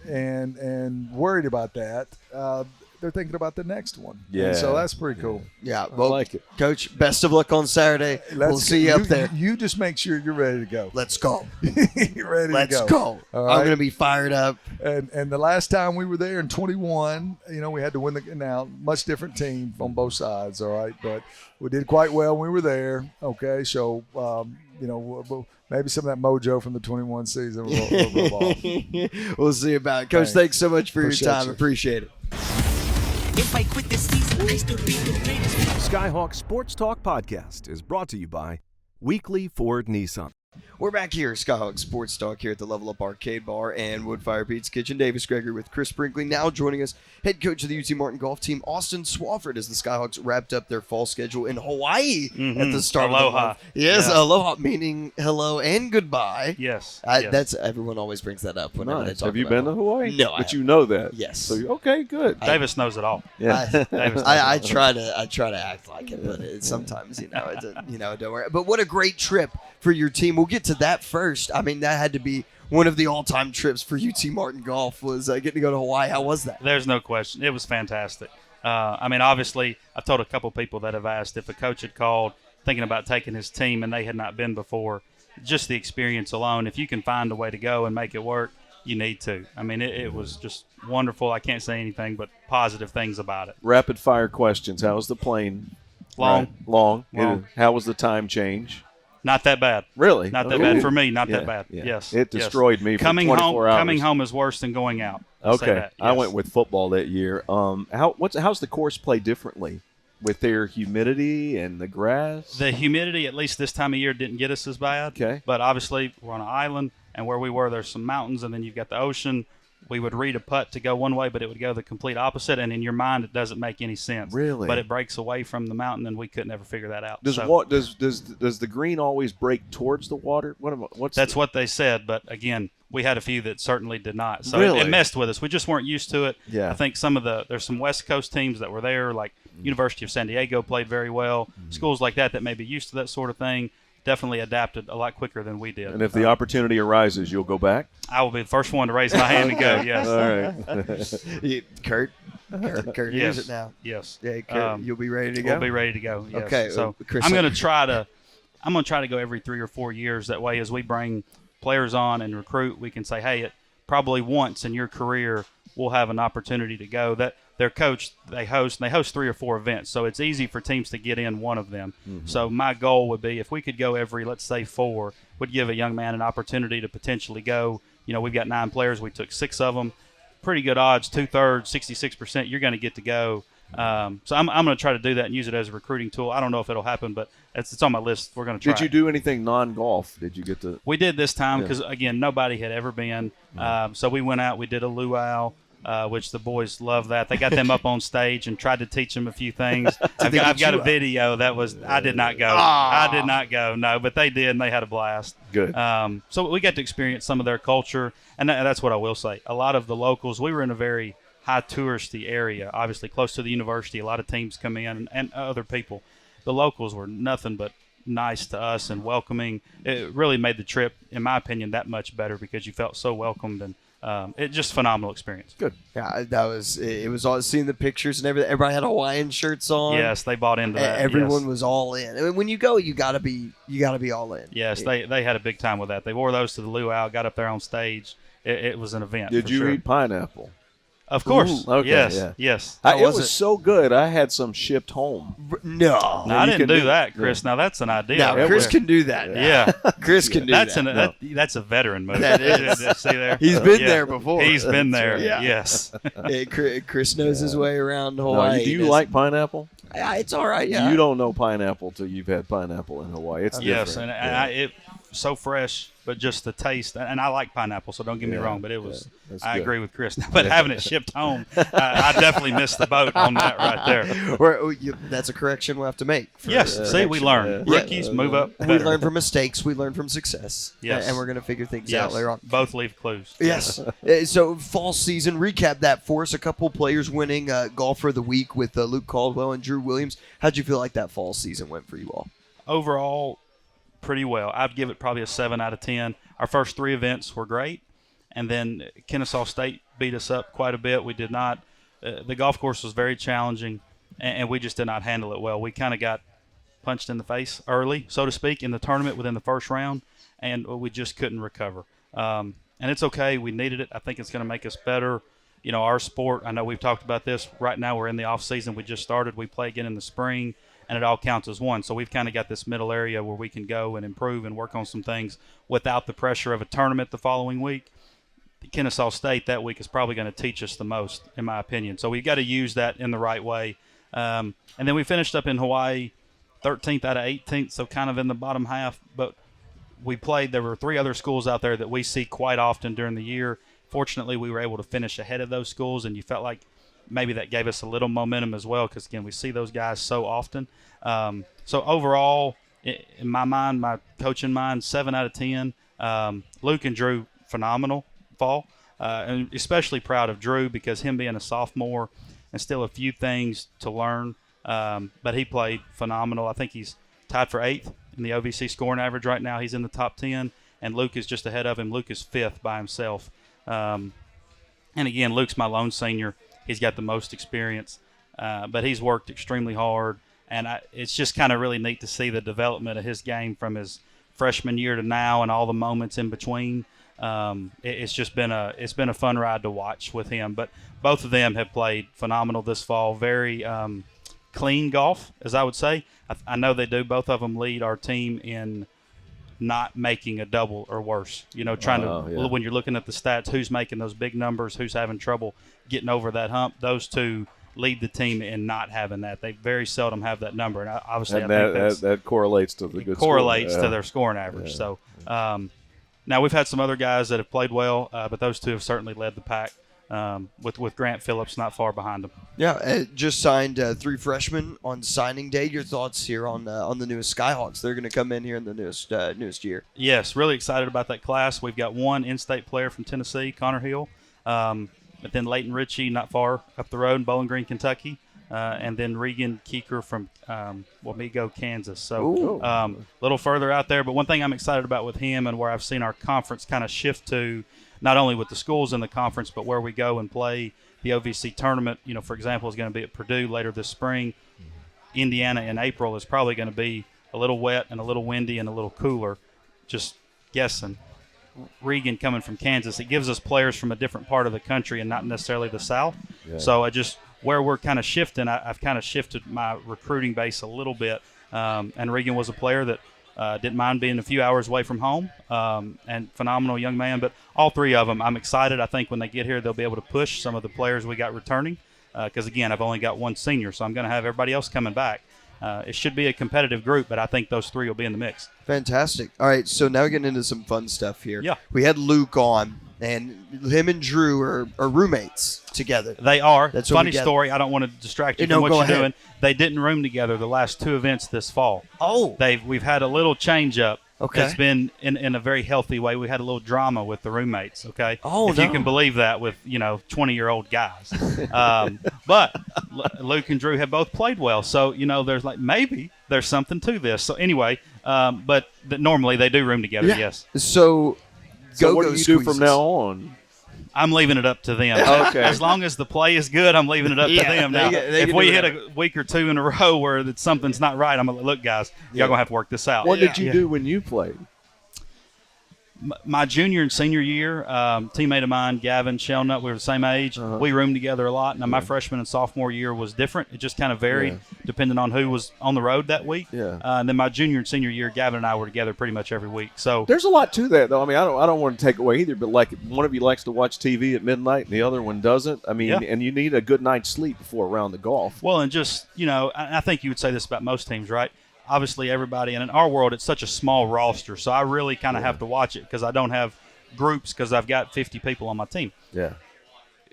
and worried about that. They're thinking about the next one. Yeah. And so that's pretty cool. Yeah. Well, I like it. Coach, best of luck on Saturday. We'll see you up there. You just make sure you're ready to go. Let's go. You're ready to go. Let's go. All right? I'm going to be fired up. And the last time we were there in 21, we had to win now much different team on both sides, all right? But we did quite well when we were there, okay? So, maybe some of that mojo from the 21 season will rub off. We'll see about it. Coach, thanks so much for Appreciate your time. you. Appreciate it. If I quit this season, I still be the greatest. Skyhawk Sports Talk podcast is brought to you by Weekly Ford Nissan. We're back here at Skyhawk Sports Talk here at the Level Up Arcade Bar and Woodfire Pizza Kitchen. Davis Gregory with Chris Brinkley. Now joining us, head coach of the UT Martin golf team, Austin Swafford, as the Skyhawks wrapped up their fall schedule in Hawaii at the start of the month. Yes, Yeah. aloha, meaning hello and goodbye. Yes. That's everyone always brings that up whenever they Nice. talk Have you about been to golf. Hawaii? No, I But you know that. Yes. So okay, good. Davis knows it all. Yeah. I try to act like it, but sometimes it don't work. But what a great trip for your team. We'll get to that first. That had to be one of the all-time trips for UT Martin golf, was getting to go to Hawaii. How was that? There's no question. It was fantastic. Obviously, I've told a couple people that have asked if a coach had called thinking about taking his team and they had not been before. Just the experience alone, if you can find a way to go and make it work, you need to. It was just wonderful. I can't say anything but positive things about it. Rapid fire questions. How was the plane? Long. Right. Long. Long. How was the time change? Not that bad. Really? Not that Okay. bad for me. Not Yeah, that bad. yeah. Yes. It destroyed me for coming 24 home, hours. Coming home is worse than going out. I'll say Okay. that. I Yes. went with football that year. How's the course play differently with their humidity and the grass? The humidity, at least this time of year, didn't get us as bad. Okay. But obviously, we're on an island, and where we were, there's some mountains, and then you've got the ocean. We would read a putt to go one way, but it would go the complete opposite, and in your mind, it doesn't make any sense. Really? But it breaks away from the mountain, and we couldn't ever figure that out. Does the green always break towards the water? That's what they said, but again, we had a few that certainly did not. So Really? it messed with us. We just weren't used to it. Yeah. I think there's some West Coast teams that were there, like University of San Diego played very well. Schools like that may be used to that sort of thing definitely adapted a lot quicker than we did. And if the opportunity arises, you'll go back? I will be the first one to raise my hand and go, yes. All right. Kurt, Yes. here's it now. Yes. Yeah, Kurt, you'll be ready to go? We'll be ready to go, yes. Okay, So Chris, I'm going to try to go every 3 or 4 years. That way, as we bring players on and recruit, we can say, hey, it probably once in your career we'll have an opportunity to go. That their coach, they host 3 or 4 events, so it's easy for teams to get in one of them. So my goal would be if we could go every, let's say 4, would give a young man an opportunity to potentially go. You know, we've got 9 players. We took 6 of them. Pretty good odds, 2/3, 66%. You're going to get to go. So I'm going to try to do that and use it as a recruiting tool. I don't know if it'll happen, but it's on my list. We're going to try. Did you do anything non-golf? Did you get to? We did this time because, again, nobody had ever been. So we went out. We did a luau, which the boys love that. They got them up on stage and tried to teach them a few things. I've got a video that was – I did not go. I did not go, no, but they did, and they had a blast. Good. So we got to experience some of their culture, and that's what I will say. A lot of the locals – we were in a very high touristy area, obviously close to the university. A lot of teams come in and other people. The locals were nothing but nice to us and welcoming. It really made the trip, in my opinion, that much better because you felt so welcomed, and it just phenomenal experience. Good. Yeah, it was all seeing the pictures and everything. Everybody had Hawaiian shirts on. Yes, they bought into that. Everyone yes. was all in. I mean, when you go, you gotta be all in. Yes, they had a big time with that. They wore those to the luau, got up there on stage. It was an event. Did for you sure. eat pineapple? Of course. Ooh, okay, yes. yeah. Yes. It was so good. I had some shipped home. No. No, I you didn't can do do- that, Chris. Now that's an idea. No, right Chris there. can do that. Now. Yeah. Chris can do That's that. that's a veteran move. That is. See there? He's been there before. He's been That's there. right. Yeah. Yes. Yeah, Chris knows his way around No, Hawaii. do you like pineapple? It's all right. Yeah. You don't know pineapple till you've had pineapple in Hawaii. It's Yes, different. and it so fresh, but just the taste. And I like pineapple, so don't get me wrong. But it was. that's I good. agree with Chris. But having it shipped home, I definitely missed the boat on that right there. That's a correction we'll have to make. Yes. See, we learn. Rookies move up. We better. learn from mistakes. We learn from success. Yes. And we're going to figure things Yes. out later on. Both leave clues. Yes. So fall season, recap that for us. A couple players winning golfer of the week with Luke Caldwell and Drew Williams. How'd you feel like that fall season went for you all? Overall, pretty well. I'd give it probably a 7 out of 10. Our first 3 events were great, and then Kennesaw State beat us up quite a bit. We did not. The golf course was very challenging, and we just did not handle it well. We kind of got punched in the face early, so to speak, in the tournament within the first round, and we just couldn't recover. And it's okay. We needed it. I think it's going to make us better. You know, our sport, I know we've talked about this. Right now we're in the off season. We just started. We play again in the spring, and it all counts as one. So we've kind of got this middle area where we can go and improve and work on some things without the pressure of a tournament the following week. Kennesaw State that week is probably going to teach us the most, in my opinion. So we've got to use that in the right way. And then we finished up in Hawaii 13th out of 18th, so kind of in the bottom half. But we played. There were 3 other schools out there that we see quite often during the year. Fortunately, we were able to finish ahead of those schools, and you felt like maybe that gave us a little momentum as well because, again, we see those guys so often. So overall, in my mind, my coaching mind, 7 out of 10. Luke and Drew, phenomenal fall. And especially proud of Drew because him being a sophomore and still a few things to learn. But he played phenomenal. I think he's tied for 8th in the OVC scoring average right now. He's in the top 10, and Luke is just ahead of him. Luke is 5th by himself. And again, Luke's my lone senior. He's got the most experience, but he's worked extremely hard. And it's just kind of really neat to see the development of his game from his freshman year to now and all the moments in between. It's just been a fun ride to watch with him. But both of them have played phenomenal this fall. Very clean golf, as I would say. I know they do. Both of them lead our team in not making a double or worse. Trying to when you're looking at the stats, who's making those big numbers, who's having trouble getting over that hump. Those two lead the team in not having that. They very seldom have that number, and obviously I think that correlates to the good correlates to their scoring average. Yeah. So now we've had some other guys that have played well, but those two have certainly led the pack. With Grant Phillips not far behind him. Yeah, just signed 3 freshmen on signing day. Your thoughts here on the newest Skyhawks? They're going to come in here in the newest year. Yes, really excited about that class. We've got one in-state player from Tennessee, Connor Hill, but then Leighton Ritchie not far up the road in Bowling Green, Kentucky, and then Regan Keeker from Wamego, Kansas. So a little further out there. But one thing I'm excited about with him and where I've seen our conference kind of shift to, not only with the schools in the conference, but where we go and play the OVC tournament, for example, is going to be at Purdue later this spring. Indiana in April is probably going to be a little wet and a little windy and a little cooler, just guessing. Regan coming from Kansas, it gives us players from a different part of the country and not necessarily the South. Yeah. So where we're kind of shifting, I've kind of shifted my recruiting base a little bit. And Regan was a player that didn't mind being a few hours away from home, and phenomenal young man. But all 3 of them, I'm excited. I think when they get here, they'll be able to push some of the players we got returning. Because, again, I've only got 1 senior, so I'm going to have everybody else coming back. It should be a competitive group, but I think those 3 will be in the mix. Fantastic. All right, so now we're getting into some fun stuff here. Yeah. We had Luke on, and him and Drew are roommates together. They are. That's funny story. I don't want to distract you from what you're doing. They didn't room together the last 2 events this fall. Oh. We've had a little change up. Okay. It's been in a very healthy way. We had a little drama with the roommates, okay? Oh, if you can believe that with, 20-year-old guys. But Luke and Drew have both played well. So, there's maybe there's something to this. So, anyway, but normally they do room together, yes. So what do you do from now on? I'm leaving it up to them. Okay. As long as the play is good, I'm leaving it up to them. Now, if we hit a week or 2 in a row where something's not right, I'm going to look, guys, y'all going to have to work this out. What did you do when you played? My junior and senior year, teammate of mine, Gavin Shelnut, we were the same age. Uh-huh. We roomed together a lot. Now, my freshman and sophomore year was different. It just kind of varied depending on who was on the road that week. Yeah. And then my junior and senior year, Gavin and I were together pretty much every week. So there's a lot to that, though. I mean, I don't want to take away either, but like one of you likes to watch TV at midnight and the other one doesn't. I mean, and you need a good night's sleep before a round of golf. Well, and just, I think you would say this about most teams, right? Obviously, everybody, and in our world, it's such a small roster, so I really kind of have to watch it because I don't have groups because I've got 50 people on my team. Yeah.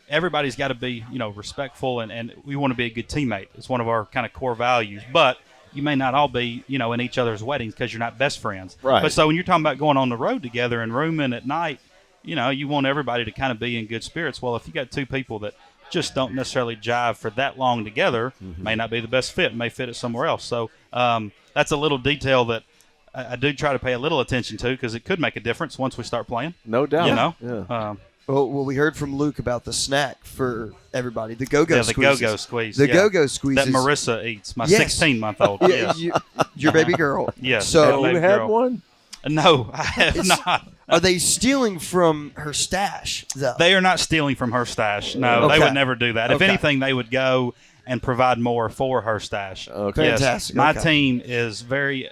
Everybody's got to be, respectful, and we want to be a good teammate. It's one of our kind of core values. But you may not all be, in each other's weddings because you're not best friends. Right. But so when you're talking about going on the road together and rooming at night, you want everybody to kind of be in good spirits. Well, if you got 2 people that just don't necessarily jive for that long together, may not be the best fit, may fit it somewhere else. So that's a little detail that I do try to pay a little attention to because it could make a difference once we start playing. No doubt. Yeah. Well, we heard from Luke about the snack for everybody, the go-go squeeze. Yeah, the go-go squeeze. The go-go squeeze that Marissa eats, my 16-month-old. Your baby girl. Yes. So have you had one? No, I have not. Are they stealing from her stash, though? They are not stealing from her stash. No, They would never do that. If anything, they would go and provide more for her stash. Okay. Yes. Fantastic. My team is very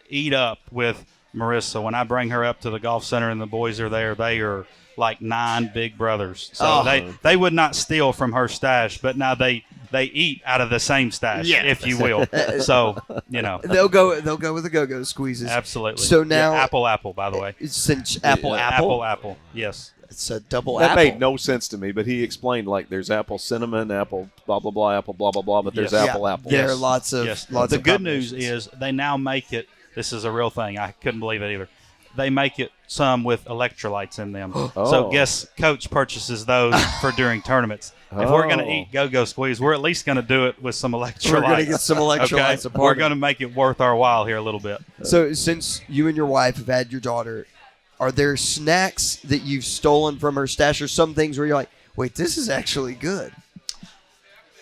eat up with Marissa. When I bring her up to the golf center and the boys are there, they are like 9 big brothers. So they would not steal from her stash, but now they eat out of the same stash, if you will. So, They'll go with the go-go squeezes. Absolutely. So now apple, by the way. Since apple. Apple. Yes. It's a double that apple. That made no sense to me, but he explained like there's apple cinnamon, apple blah blah blah, apple blah blah blah, but there's apple. There are lots of The good news is they now make it. This is a real thing. I couldn't believe it either. They make it some with electrolytes in them. So guess Coach purchases those for during tournaments. If we're going to eat go-go squeeze, we're at least going to do it with some electrolytes. We're going to get some electrolytes. Okay? We're going to make it worth our while here a little bit. So since you and your wife have had your daughter, are there snacks that you've stolen from her stash or some things where you're like, wait, this is actually good?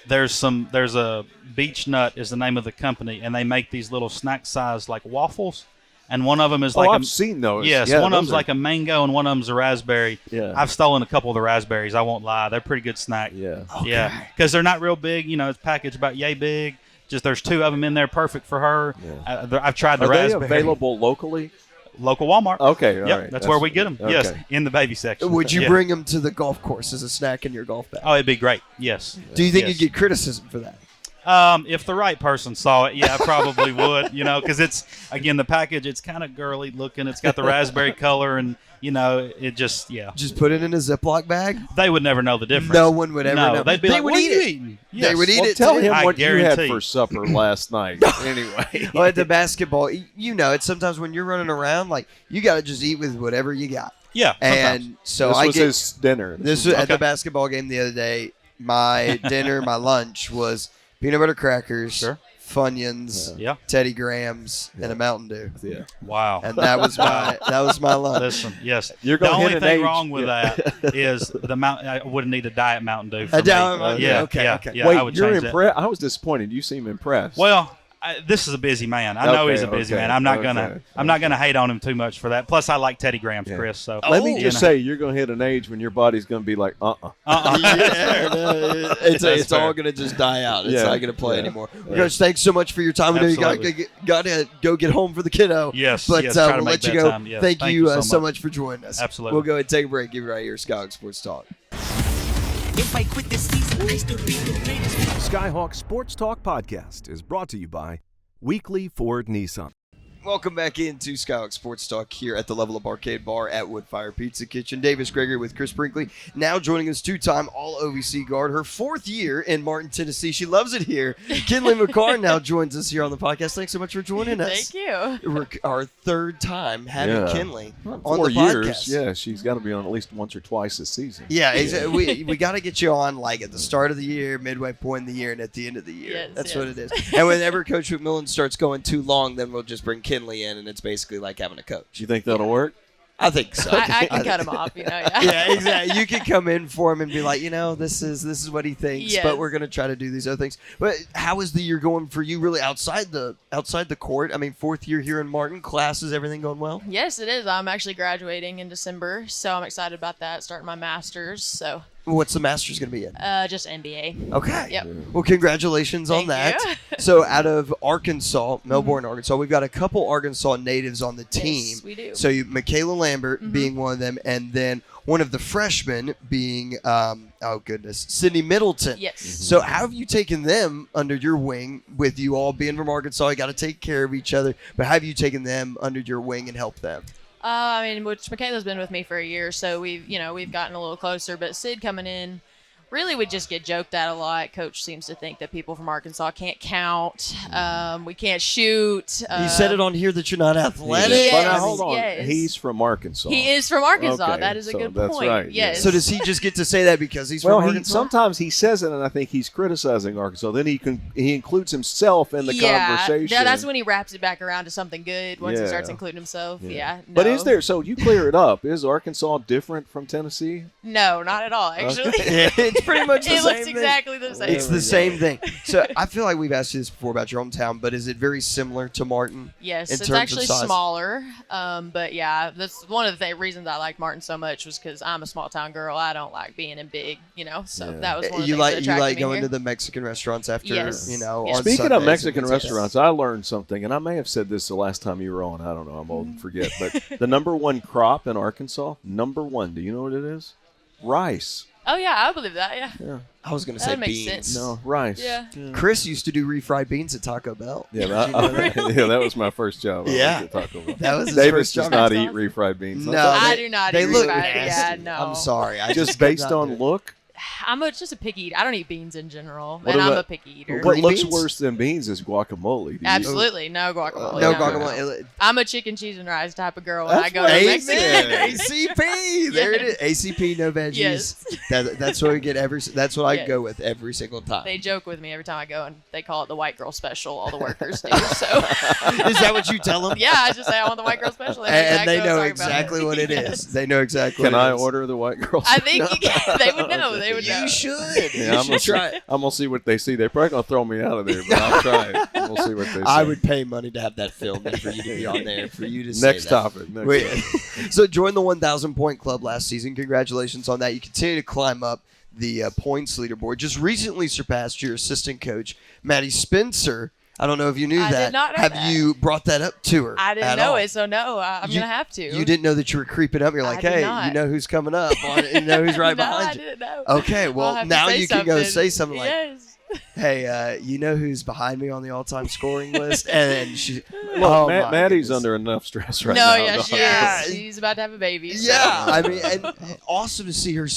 There's a Beach Nut is the name of the company, and they make these little snack size like waffles. And one of them is I've seen those. Yes, one of them's like a mango and one of them's a raspberry. Yeah. I've stolen a couple of the raspberries. I won't lie. They're a pretty good snack. Yeah. Okay. Yeah. Because they're not real big. It's packaged about yay big. Just there's 2 of them in there, perfect for her. Yeah. I've tried the Are they raspberry. available locally? Local Walmart. Okay, all yep, right. that's where we get them. Okay. Yes, in the baby section. Would you Yeah. bring them to the golf course as a snack in your golf bag? Oh, it'd be great. Yes. Do you think Yes. you'd get criticism for that? If the right person saw it, yeah, I probably would. Because it's again the package. It's kind of girly looking. It's got the raspberry color, and it just Just put it in a Ziploc bag? They would never know the difference. No one would ever know. They'd be They like, would "What eat are you it. eating?" They would eat Well, it. tell too. him I what you had guarantee. for supper last night. Anyway. Well, at the basketball, it's sometimes when you're running around, like, you got to just eat with whatever you got. Yeah, sometimes. And so this I was get his dinner. this was at the basketball game the other day. My dinner, my lunch was peanut butter crackers, Sure. Funyuns, Yeah. Teddy Grahams, and a Mountain Dew. Yeah. Wow. And that was my lunch. Listen, yes. You're the gonna only hit an thing age- wong with that is the Mountain. I wouldn't need a Diet Mountain Dew. For A me. Diet Mountain Dew, Yeah. okay, Yeah. okay. Yeah. Wait, I would you're change that. impressed? I was disappointed. You seem impressed. Well, this is a busy man. I know Okay, he's a busy okay, man. I'm not okay, gonna hate on him too much for that. Plus, I like Teddy Grahams, Chris. So let me just say, you're going to hit an age when your body's going to be like, It's all going to just die out. It's Yeah, not going to play yeah. anymore. Coach, thanks so much for your time. I know you Absolutely. got to go get home for the kiddo. Yes, But yes, try to we'll make let you that go. time. Yes, Thank thank you you so so much. much for joining us. Absolutely. We'll go ahead and take a break. Give it right here, Skyhawk Sports Talk. If I quit this season, I still be the greatest. Skyhawk Sports Talk podcast is brought to you by Weekly Ford Nissan. Welcome back into Skyhawk Sports Talk here at the Level Up Arcade Bar at Woodfire Pizza Kitchen. Davis Gregory with Chris Brinkley. Now joining us, 2-time All-OVC guard, her 4th year in Martin, Tennessee. She loves it here. Kenley McCarn now joins us here on the podcast. Thanks so much for joining us. Thank you. We're our 3rd time having Yeah. Kenley on 4 the years. podcast. Yeah, she's got to be on at least once or twice this season. Yeah, exactly. we got to get you on like at the start of the year, midway point in the year, and at the end of the year. Yes, That's yes. what it is. And whenever Coach McMillan starts going too long, then we'll just bring Kenley in, and it's basically like having a coach. You think that'll work? I think so. I can cut him off, Yeah. Yeah, exactly. You can come in for him and be like, this is what he thinks, Yes. but we're going to try to do these other things. But how is the year going for you, really outside the court? I mean, 4th year here in Martin, classes, everything going well? Yes, it is. I'm actually graduating in December, so I'm excited about that. Starting my master's, so What's the master's going to be in? just MBA. Okay. Yep. Well, congratulations on Thank that. you. So, out of Arkansas, Melbourne, Arkansas, we've got a couple Arkansas natives on the team. Yes, we do. So, Michaela Lambert being one of them, and then one of the freshmen being, Sydney Middleton. Yes. So, how have you taken them under your wing? With you all being from Arkansas, you got to take care of each other. But have you taken them under your wing and helped them? Which Michaela's been with me for a year, so we've gotten a little closer. But Sid coming in, really we just get joked at a lot. Coach seems to think that people from Arkansas can't count, we can't shoot. You said it on here that you're not athletic. Yes. But now, hold on. Yes. He's from Arkansas. He is from Arkansas. Okay, That is a so good that's point. right, yeah. Yes. So, does he just get to say that because he's from Arkansas? Sometimes he says it, and I think he's criticizing Arkansas. Then he includes himself in the conversation. Yeah, that's when he wraps it back around to something good once he Yeah. starts including himself. Yeah. But no. is there? So you clear it up. Is Arkansas different from Tennessee? No, not at all, actually. It's pretty much the It same looks thing. exactly the same. It's the same thing. So I feel like we've asked you this before about your hometown, but is it very similar to Martin? Yes, in it's terms of actually size? smaller. But yeah, that's one of the reasons I like Martin so much was because I'm a small town girl. I don't like being in big, So that was one of the You things like that you attracted like me going here. to the Mexican restaurants after Yes. Yes. on Speaking Sundays of and Mexican things like that. restaurants, I learned something, and I may have said this the last time you were on. I don't know. I'm old and forget. But the number 1 crop in Arkansas, number 1. Do you know what it is? Rice. Oh yeah, I believe that. Yeah. I was going to That say makes beans. sense. No, rice. Yeah. Chris used to do refried beans at Taco Bell. Yeah, that was my first job. I Yeah. worked at Taco Bell. That was his Davis first does job. not That's eat awesome. refried beans. No, I do not They eat look refried. nasty. Yeah, no. I'm sorry. I Just could based not on do it. look. I'm just a picky eater. I don't eat beans in general, What and I'm about- a picky eater. What Green looks beans? worse than beans is guacamole. Do you- Absolutely, no guacamole. No guacamole. I'm a chicken, cheese, and rice type of girl when That's I go what to I Mexico. said. ACP. There it is. ACP, no veggies. Yes. That's what we get That's what I Yes. go with every single time. They joke with me every time I go, and they call it the white girl special. All the workers do. So Is that what you tell them? yeah, I just say I want the white girl special, And they know what I'm talking exactly about. what it is. Yes. They know exactly. Can what it I is. order the white girl? I think they would know. They would know. You should. Yeah, I'm You should try it. gonna see what they see. They're probably gonna throw me out of there, but I'll try it. We'll see what they say. I would pay money to have that filmed and for you to be on there, for you to say Next that. topic. Next Wait. topic. So join the 1,000 point club last season. Congratulations on that. You continue to climb up the points leaderboard. Just recently surpassed your assistant coach, Maddie Spencer. I don't know if you knew I that. did not know Have that. you brought that up to her? I didn't at know all? it, so no, I'm going to have to. You didn't know that you were creeping up. You're like, did hey, not. you know who's coming up. You know who's right no, behind I you. didn't know. Okay, I'll well, have to now say you can go something. say something like, Yes. hey, you know who's behind me on the all-time scoring list? And she, Look, oh my Maddie's goodness. under enough stress right No, now. yeah, she Yeah. is. She's about to have a baby. so- Yeah, I mean, and awesome to see her.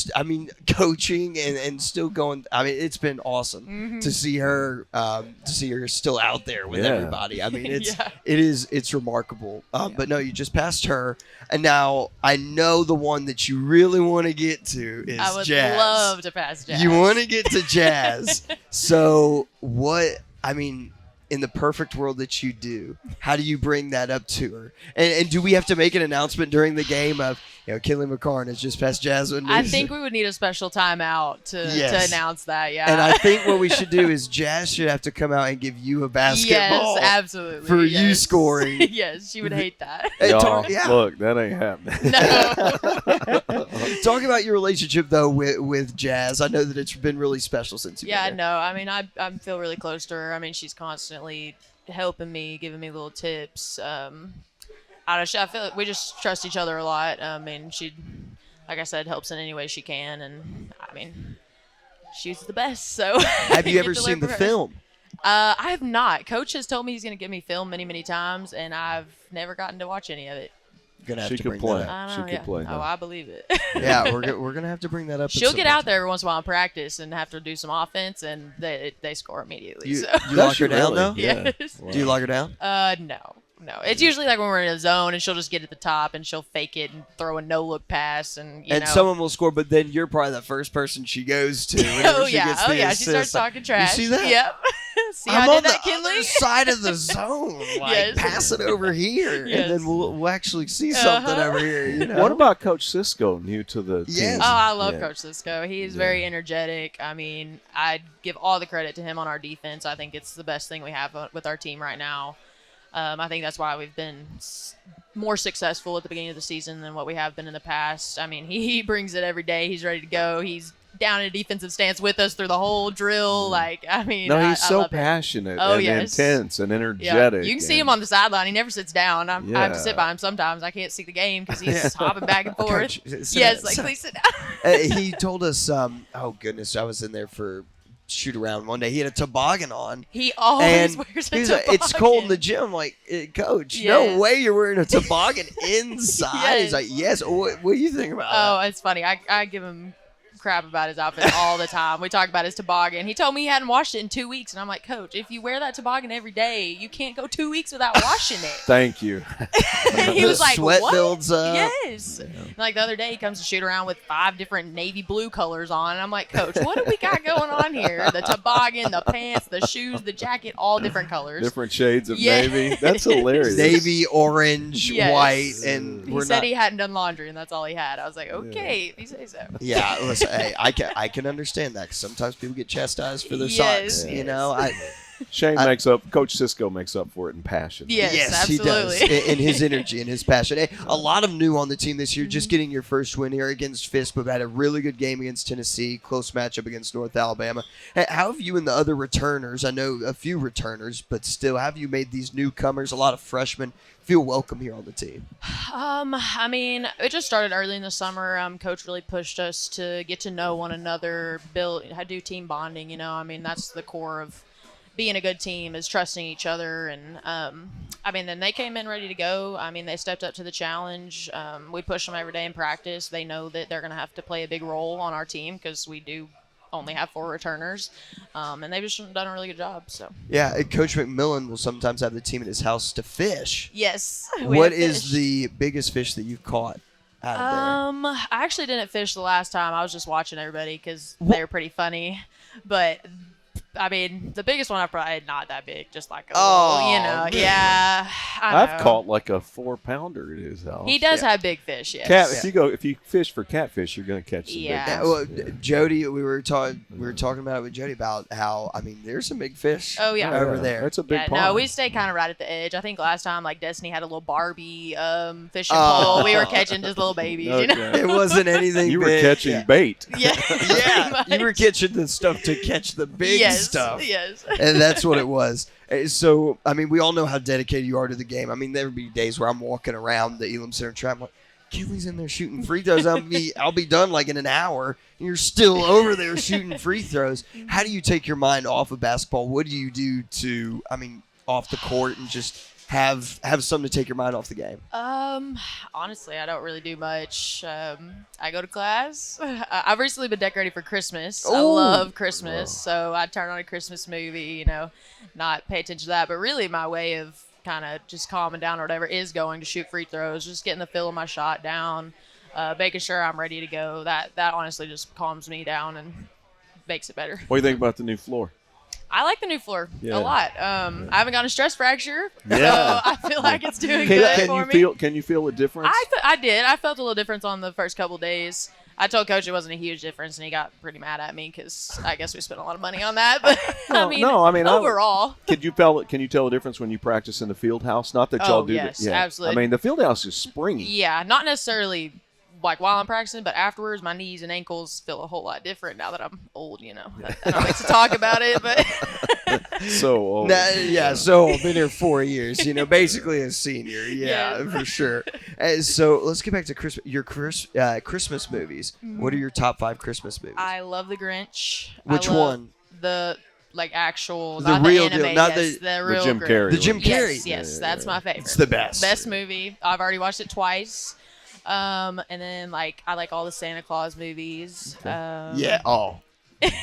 Coaching and still going. I mean, it's been awesome to see her. To see her still out there with Yeah. everybody. I mean, Yeah. it's remarkable. But no, you just passed her, and now I know the one that you really want to get to is I would Jazz. love to pass Jazz. You want to get to Jazz. So what? I mean. In the perfect world that you do, how do you bring that up to her? And do we have to make an announcement during the game of, Kenley McCarn has just passed Jasmine? I think we would need a special timeout to Yes. announce that, yeah. And I think what we should do is Jazz should have to come out and give you a basketball. Yes, absolutely. for you yes. scoring. yes, she would hate that. Hey, Y'all, yeah. look, that ain't happening. No. Talk about your relationship though with Jazz. I know that it's been really special since you've Yeah, been there. no. I mean, I feel really close to her. I mean, she's constantly helping me, giving me little tips. I feel like we just trust each other a lot. I mean, she, like I said, helps in any way she can, and I mean, she's the best. So Have you get ever to seen learn the from her. film? I have not. Coach has told me he's going to give me film many, many times, and I've never gotten to watch any of it. Gonna have She to could bring play. that up. I She don't know. could Yeah. play Oh, now. I believe it. Yeah, we're gonna have to bring that up. She'll at get some out point. there every once in a while in practice and have to do some offense, and they score immediately. You, so. you Does lock she her down really? though? Yeah. Yes. Do you lock her down? No. It's usually like when we're in a zone and she'll just get at the top and she'll fake it and throw a no-look pass and, you And know. someone will score, but then you're probably the first person she goes to. whenever Oh, she yeah. gets Oh, the yeah. She assist. starts talking trash. You see that? Yep. See I'm how I on did that, the Kenley? other side of the zone. Like, Yes. pass it over here, Yes. and then we'll actually see something Uh-huh. over here. You know? What about Coach Cisco, new to the Yes. team? Oh, I love Yeah. Coach Cisco. He's very energetic. I mean, I'd give all the credit to him on our defense. I think it's the best thing we have with our team right now. I think that's why we've been more successful at the beginning of the season than what we have been in the past. I mean, he brings it every day. He's ready to go. He's down in a defensive stance with us through the whole drill. Like, I mean, No, I he's so love it. passionate Oh, and yes. intense and Yeah, energetic. you can see him on the sideline. He never sits down. I have to sit Yeah. by him sometimes. I can't see the game because he's hopping back and forth. Coach, sit Yes, down, like, sit please sit down. He told us, oh goodness, I was in there for shoot around one day. He had a toboggan on. He always And wears a he's toboggan. like, it's cold in the gym. I'm like, Coach, Yes. no way you're wearing a toboggan inside. Yes. He's like, yes. What do you think about Oh, it's funny. I give him crap about his outfit all the time. We talk about his toboggan. He told me he hadn't washed it in 2 weeks, and I'm like, Coach, if you wear that toboggan every day, you can't go 2 weeks without washing it. Thank you. And he The was like, sweat what? builds up. Yes. Like the other day, he comes to shoot around with 5 different navy blue colors on, and I'm like, Coach, what do we got going on here? The toboggan, the pants, the shoes, the jacket, all different colors. Different shades of Yes. navy. That's hilarious. Navy, orange, Yes. white, and He we're said not. he hadn't done laundry, and that's all he had. I was like, okay, if you say so. Yeah, listen, hey, I can understand that because sometimes people get chastised for their Yes, socks. yes. You know, Shane makes up. Coach Cisco makes up for it in passion. Yes, he does. absolutely. In his energy and his passion. Hey, a lot of new on the team this year. Just getting your first win here against Fisk, but had a really good game against Tennessee. Close matchup against North Alabama. Hey, how have you and the other returners? I know a few returners, but still, have you made these newcomers, a lot of freshmen, feel welcome here on the team? I mean, it just started early in the summer. Coach really pushed us to get to know one another, do team bonding. You know, I mean, that's the core of being a good team is trusting each other. And I mean, then they came in ready to go. I mean, they stepped up to the challenge. We push them every day in practice. They know that they're going to have to play a big role on our team because we do only have 4 returners, and they've just done a really good job. So Yeah, Coach McMillan will sometimes have the team at his house to fish. yes, What is the biggest fish that you've caught out of there? I actually didn't fish the last time. I was just watching everybody because they were pretty funny. But I mean, the biggest one I probably not that big, just like Oh, man. yeah. I've caught like a 4-pounder at his house. He does have big fish, yes. If you fish for catfish, you're going to catch some Yeah. big ones. Well, Jody, we were talking about it with Jody about how there's some big fish. Oh, yeah. over there. That's a big pond. No, we stay kind of right at the edge. I think last time, like Destiny had a little Barbie fishing pole. We were catching just little babies, you know. It wasn't anything. You were big. catching bait. Yeah, Yeah, you were catching the stuff to catch the big stuff. Yes. And that's what it was. So, we all know how dedicated you are to the game. There would be days where I'm walking around the Elam Center trap. I'm like, Kenley's in there shooting free throws. I'll be done like in an hour. And you're still over there shooting free throws. How do you take your mind off of basketball? What do you do to, off the court and just have something to take your mind off the game? Honestly, I don't really do much. I go to class. I've recently been decorating for Christmas. I love Christmas, so I turn on a Christmas movie, not pay attention to that. But really my way of kind of just calming down or whatever is going to shoot free throws, just getting the feel of my shot down, making sure I'm ready to go. That honestly just calms me down and makes it better. What do you think about the new floor? I like the new floor Yeah. a lot. I haven't gotten a stress fracture, Yeah. so I feel like it's doing good for me. Can you feel a difference? I did. I felt a little difference on the first couple days. I told Coach it wasn't a huge difference, and he got pretty mad at me because I guess we spent a lot of money on that. But overall, Can you tell the difference when you practice in the field house? Not that y'all do yes, that. Yeah. absolutely. The field house is springy. yeah, not necessarily like while I'm practicing, but afterwards, my knees and ankles feel a whole lot different now that I'm old. I don't like to talk about it, but So old. So I've been here 4 years. Basically a senior. Yeah, Yes. for sure. So let's get back to Christmas. Your Christmas movies. What are your top 5 Christmas movies? I love The Grinch. Which I love one? The actual, The not real the deal, anime, not yes, the- the real Jim Grinch. Carrey The Jim one. Carrey. Yes, that's my favorite. It's the best. Best movie. I've already watched it twice. And then I like all the Santa Claus movies. Yeah. Oh,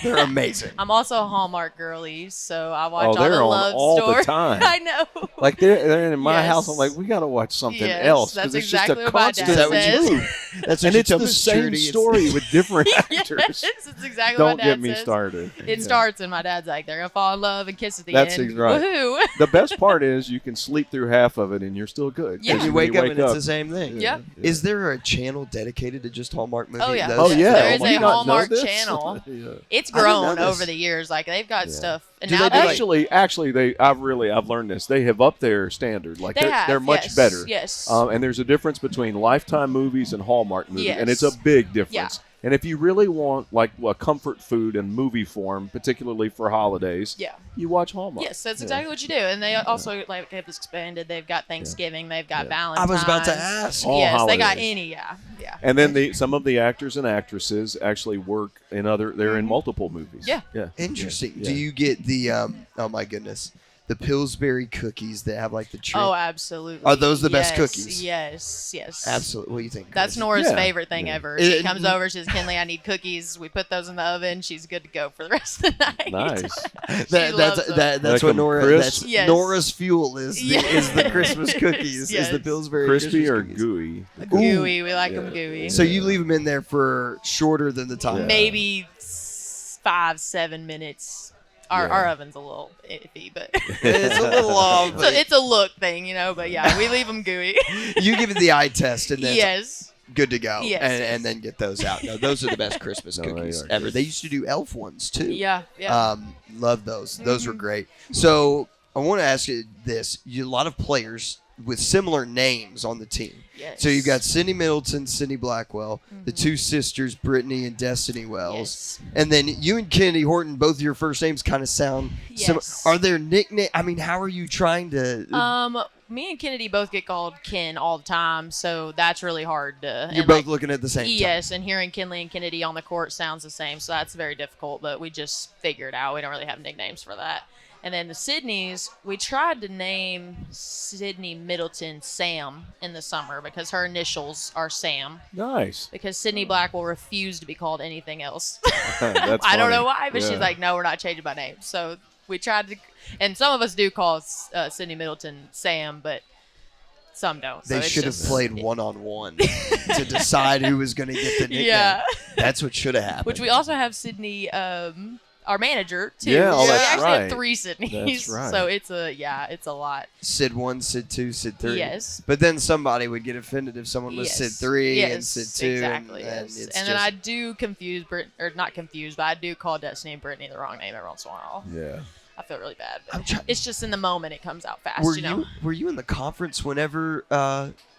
they're amazing. I'm also a Hallmark girly, so I watch all they're the on love all the stories. time. I know. Like they're in my Yes. house. I'm like, we got to watch something Yes, else that's it's exactly just a what my constant dad Is that what you says. do? That's what and you it's tell the Miss same Judy. story with different actors. Yes, it's exactly Don't what my get dad me says. started. It Yeah. starts and my dad's like, they're gonna fall in love and kiss at the That's end. right. Woohoo! The best part is you can sleep through half of it and you're still good. Yeah. 'Cause You when wake up and it's the same thing. Yeah. Is there a channel dedicated to just Hallmark movies? Oh, yeah. Those- Oh yeah. There is Do a you not know Hallmark this? channel. Yeah. It's I didn't know grown this. over the years. Like they've got stuff, and Do now they do, I've learned this. They have upped their standard. Like They have, they're much yes, better. yes. And there's a difference between Lifetime movies and Hallmark movies, and it's a Yes. big difference. Yeah. And if you really want like a comfort food in movie form, particularly for holidays, Yeah. you watch Hallmark. Yes, that's exactly what you do. And they also have this expanded. They've got Thanksgiving. They've got I Valentine's. was about to ask. All Yes, they got holidays. any. Yeah. And then some of the actors and actresses actually work in they're in multiple movies. Yeah. Yeah. Interesting. Yeah. Do you get the oh my goodness, the Pillsbury cookies that have like the tree? Oh, absolutely. Are those the best Yes, cookies? Yes. Absolutely. What do you think? That's Chris? Nora's Yeah. favorite thing Yeah. ever. She It- comes over, she says, Kenley, I need cookies. We put those in the oven. She's good to go for the rest of the night. Nice. That's loves them. that's Like what them Nora. crisp? That's Yes. Nora's fuel is the, Yes. is the Christmas cookies. Is the Yes. Pillsbury Crispy Christmas or cookies. gooey? Gooey. We like them gooey. So you leave them in there for shorter than the time. Maybe 5-7 minutes. Our oven's a little iffy, but It's a little off. so But it's a look thing, But yeah, we leave them gooey. you give it the eye test and then Yes. good to go. Yes, and, yes. and then get those out. No, those are the best Christmas No, they cookies are ever. good. They used to do elf ones too. Yeah. Yeah. Love those. Those were great. So I want to ask you this: a lot of players with similar names on the team. Yes. So you've got Sydney Middleton, Sydney Blackwell, the two sisters, Brittany and Destiny Wells, Yes. and then you and Kennedy Horton. Both of your first names kind of sound similar. Yes. Are there nicknames? I mean, how are you trying to? Me and Kennedy both get called Ken all the time, so that's really hard to. You're and, both looking at the same time. Yes, and hearing Kenley and Kennedy on the court sounds the same, so that's very difficult. But we just figure it out. We don't really have nicknames for that. And then the Sydneys, we tried to name Sydney Middleton Sam in the summer because her initials are Sam. Nice. Because Sydney Blackwell refused to be called anything else. That's I don't funny. know why, but Yeah. she's like, no, we're not changing my name. So we tried to, and some of us do call Sydney Middleton Sam, but some don't. So They it's should have just- played one-on-one to decide who was going to get the nickname. Yeah. That's what should have happened. Which we also have Sydney, our manager too. Yeah, So we that's actually right. have 3 Sydneys. That's right. So it's a lot. Sid 1, Sid 2, Sid 3. Yes. But then somebody would get offended if someone was Sid 3 and Sid 2. Exactly. And Yes. it's And then just- I do confuse not confuse, but I do call Destiny and Brittany the wrong name every once in a while. Yeah. I feel really bad. But it's just in the moment it comes out fast. Were you in the conference whenever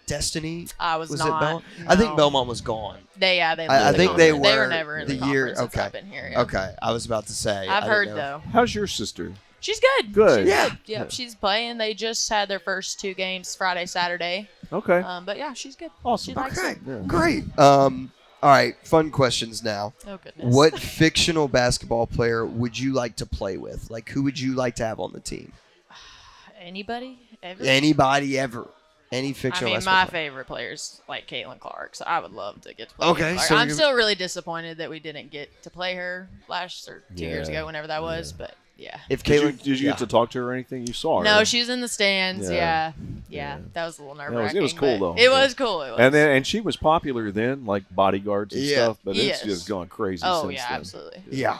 Destiny I was at not. Belmont? No. I think Belmont was gone. They I left think the they conference. They were were never in the the year. conference since Okay. I've been here. Yeah. Okay, I was about to say. I've I heard didn't know. though. How's your sister? She's good. Good. She's Yeah. good. Yep. She's playing. They just had their first 2 games Friday, Saturday. Okay. But yeah, she's good. Awesome. She likes Okay, it. Yeah. great. All right, fun questions now. Oh goodness. What fictional basketball player would you like to play with? Like, who would you like to have on the team? Anybody? Ever? Anybody ever? Any I fictional mean, basketball my player? favorite player's like Caitlin Clark, so I would love to get to play. Okay, Caitlin Clark. so I'm you're- still really disappointed that we didn't get to play her last or 2 years Yeah. ago, whenever that was. But yeah. If Did Caitlin, you get to talk to her or anything? You saw her? No, she was in the stands. Yeah. Yeah. That was a little nerve It wracking. was cool, though. It was cool. It was. And she was popular then, like bodyguards and Yeah. stuff. But Yes. it's just gone crazy Oh since yeah, then. absolutely. yeah,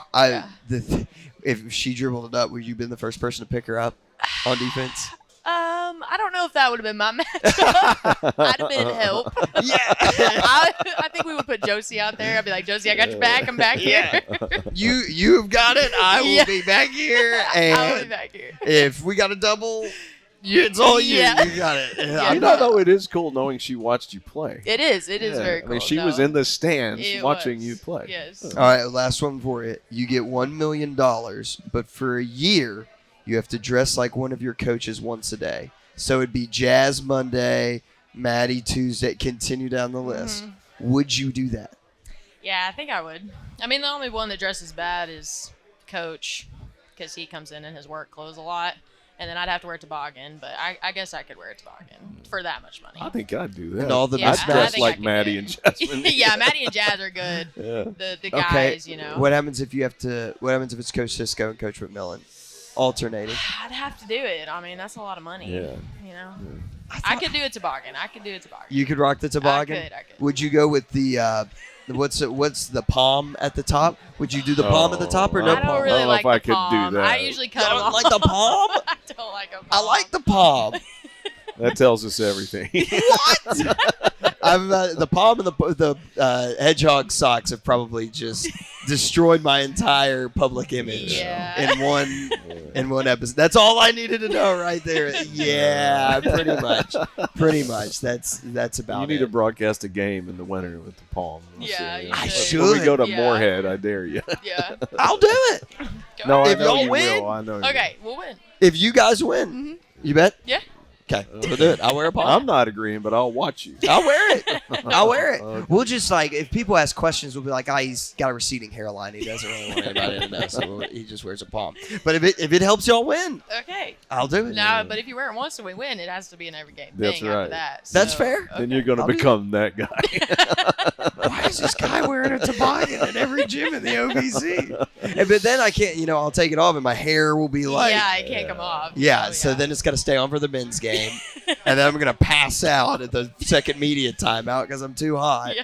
if she dribbled it up, would you been the first person to pick her up on defense? I don't know if that would have been my matchup. I'd have been help. Yeah. I think we would put Josie out there. I'd be like, Josie, I got your back. I'm back here. You've got it. I will Yeah. be back here. I'll be And back here. if we got a double, it's all you. Yeah. You got it. You know, though, it is cool knowing she watched you play. It is. It is Yeah. very cool. I mean, she was in the stands watching you play. Yes. All right, last one for you. You get $1 million, but for a year, you have to dress like one of your coaches once a day. So it'd be Jazz Monday, Maddie Tuesday, continue down the list. Mm-hmm. Would you do that? Yeah, I think I would. I mean, the only one that dresses bad is Coach, because he comes in his work clothes a lot. And then I'd have to wear a toboggan, but I guess I could wear a toboggan for that much money. I think I'd do that. And all the Yeah, I'd I dress think I like could Maddie do and it. Jasmine. Yeah, Maddie and Jazz are good. Yeah. The guys, you know. What happens if you have to? What happens if it's Coach Cisco and Coach McMillan alternating? I'd have to do it. I mean, that's a lot of money. Yeah. You know. I could do a toboggan. You could rock the toboggan. I could. Would you go with the what's the palm at the top? Would you do the palm at the top or no I don't palm? really I don't know like if I the could do palm. that. I usually cut You them don't off. like the palm? I don't like a palm. I like the palm. That tells us everything. What? The palm and the hedgehog socks have probably just destroyed my entire public image Yeah. in one episode. That's all I needed to know right there. Yeah, pretty much. That's about You need it. to broadcast a game in the winter with the palm. We'll Yeah, see. you I should. should. When we go to Yeah. Moorhead, I dare you. Yeah. I'll do it No, I If know y'all you win- will. I know. You Okay, we'll win. if you guys win. You bet. Yeah. Okay, we'll do it. I'll wear a will. palm. I'm not agreeing, but I'll watch you. I'll wear it. I'll wear it. Okay. We'll just if people ask questions, we'll be like, he's got a receding hairline. He doesn't really want anybody to know, so he just wears a palm. But if it helps y'all win, Okay. I'll do it. No, but if you wear it once and we win, it has to be an every game That's thing right. after that. That's So, fair. Then you're going to I'll do become that guy. Why is this guy wearing a toboggan at every gym in the OVC? But then I can't, I'll take it off and my hair will be like, yeah, it can't come off. Yeah, So, so then it's got to stay on for the men's game. And then I'm going to pass out at the second media timeout because I'm too hot. Yeah.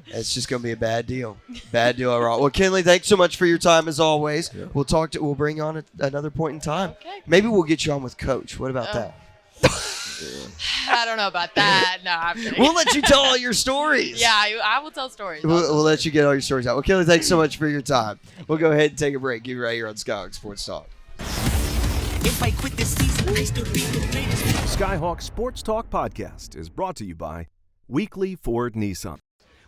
It's just going to be a bad deal. Bad deal overall. Well, Kenley, thanks so much for your time as always. Yeah. We'll bring you on at another point in time. Okay. Maybe we'll get you on with Coach. What about Oh. that? I don't know about that. No, I'm kidding. We'll let you tell all your stories. Yeah, I will tell stories. We'll let you get all your stories out. Well, Kenley, thanks so much for your time. We'll go ahead and take a break. Give you right here on Skyhawk Sports Talk. If I quit this season, I still be the greatest. Skyhawk Sports Talk podcast is brought to you by Weekly Ford Nissan.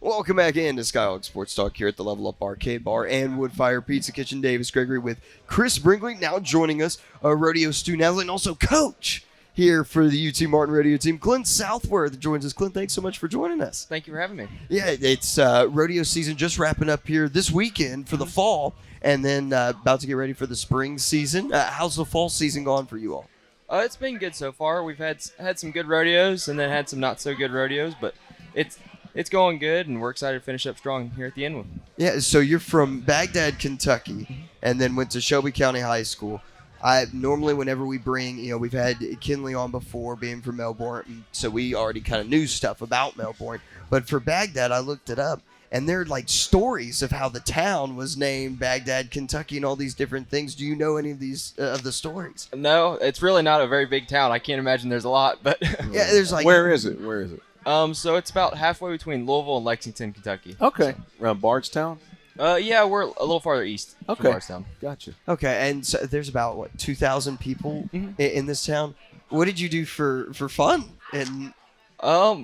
Welcome back into Skyhawk Sports Talk here at the Level Up Arcade Bar and Woodfire Pizza Kitchen. Davis Gregory with Chris Brinkley now joining us, a rodeo student athlete and also coach here for the UT Martin rodeo team. Clint Southworth joins us. Clint, thanks so much for joining us. Thank you for having me. Yeah, it's rodeo season just wrapping up here this weekend for the fall and then about to get ready for the spring season. How's the fall season gone for you all? It's been good so far. We've had some good rodeos and then had some not so good rodeos, but it's going good, and we're excited to finish up strong here at the end one. Yeah, so you're from Baghdad, Kentucky, and then went to Shelby County High School. Normally, whenever we bring, we've had Kenley on before, being from Melbourne, so we already kind of knew stuff about Melbourne. But for Baghdad, I looked it up, and they're like stories of how the town was named Baghdad, Kentucky, and all these different things. Do you know any of these of the stories? No, it's really not a very big town. I can't imagine there's a lot, but Yeah, there's like Where is it? so it's about halfway between Louisville and Lexington, Kentucky. Okay. Around Bardstown? Yeah, we're a little farther east from Okay. Bardstown. Gotcha. Okay, and so there's about what 2,000 people in this town. What did you do for fun? And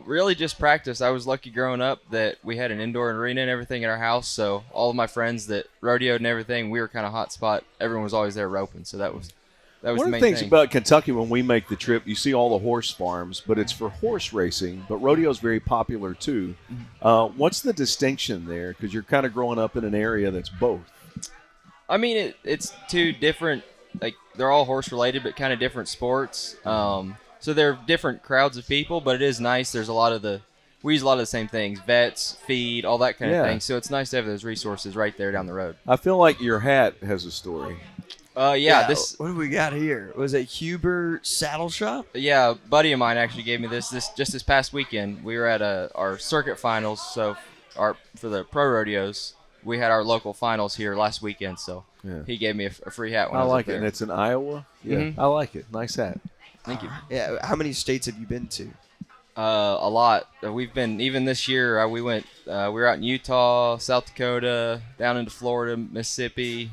Really just practice. I was lucky growing up that we had an indoor arena and everything in our house, so all of my friends that rodeoed and everything, we were kind of hot spot. Everyone was always there roping, so that was One the of the main things thing. about Kentucky when we make the trip, you see all the horse farms, but it's for horse racing, but rodeo is very popular too. What's the distinction there? Because you're kind of growing up in an area that's both. I mean, it's two different, like, they're all horse related, but kind of different sports. So they're different crowds of people, but it is nice. There's we use a lot of the same things, vets, feed, all that kind of thing. So it's nice to have those resources right there down the road. I feel like your hat has a story. This what do we got here? Was it Huber Saddle Shop? a buddy of mine actually gave me this just this past weekend. We were at our circuit finals, so for the pro rodeos, we had our local finals here last weekend. So he gave me a free hat when I was like up there. it, and it's in Iowa. Yeah, I like it. Nice hat. Thank you. Yeah. How many states have you been to? A lot. We've been, even this year. We were out in Utah, South Dakota, down into Florida, Mississippi.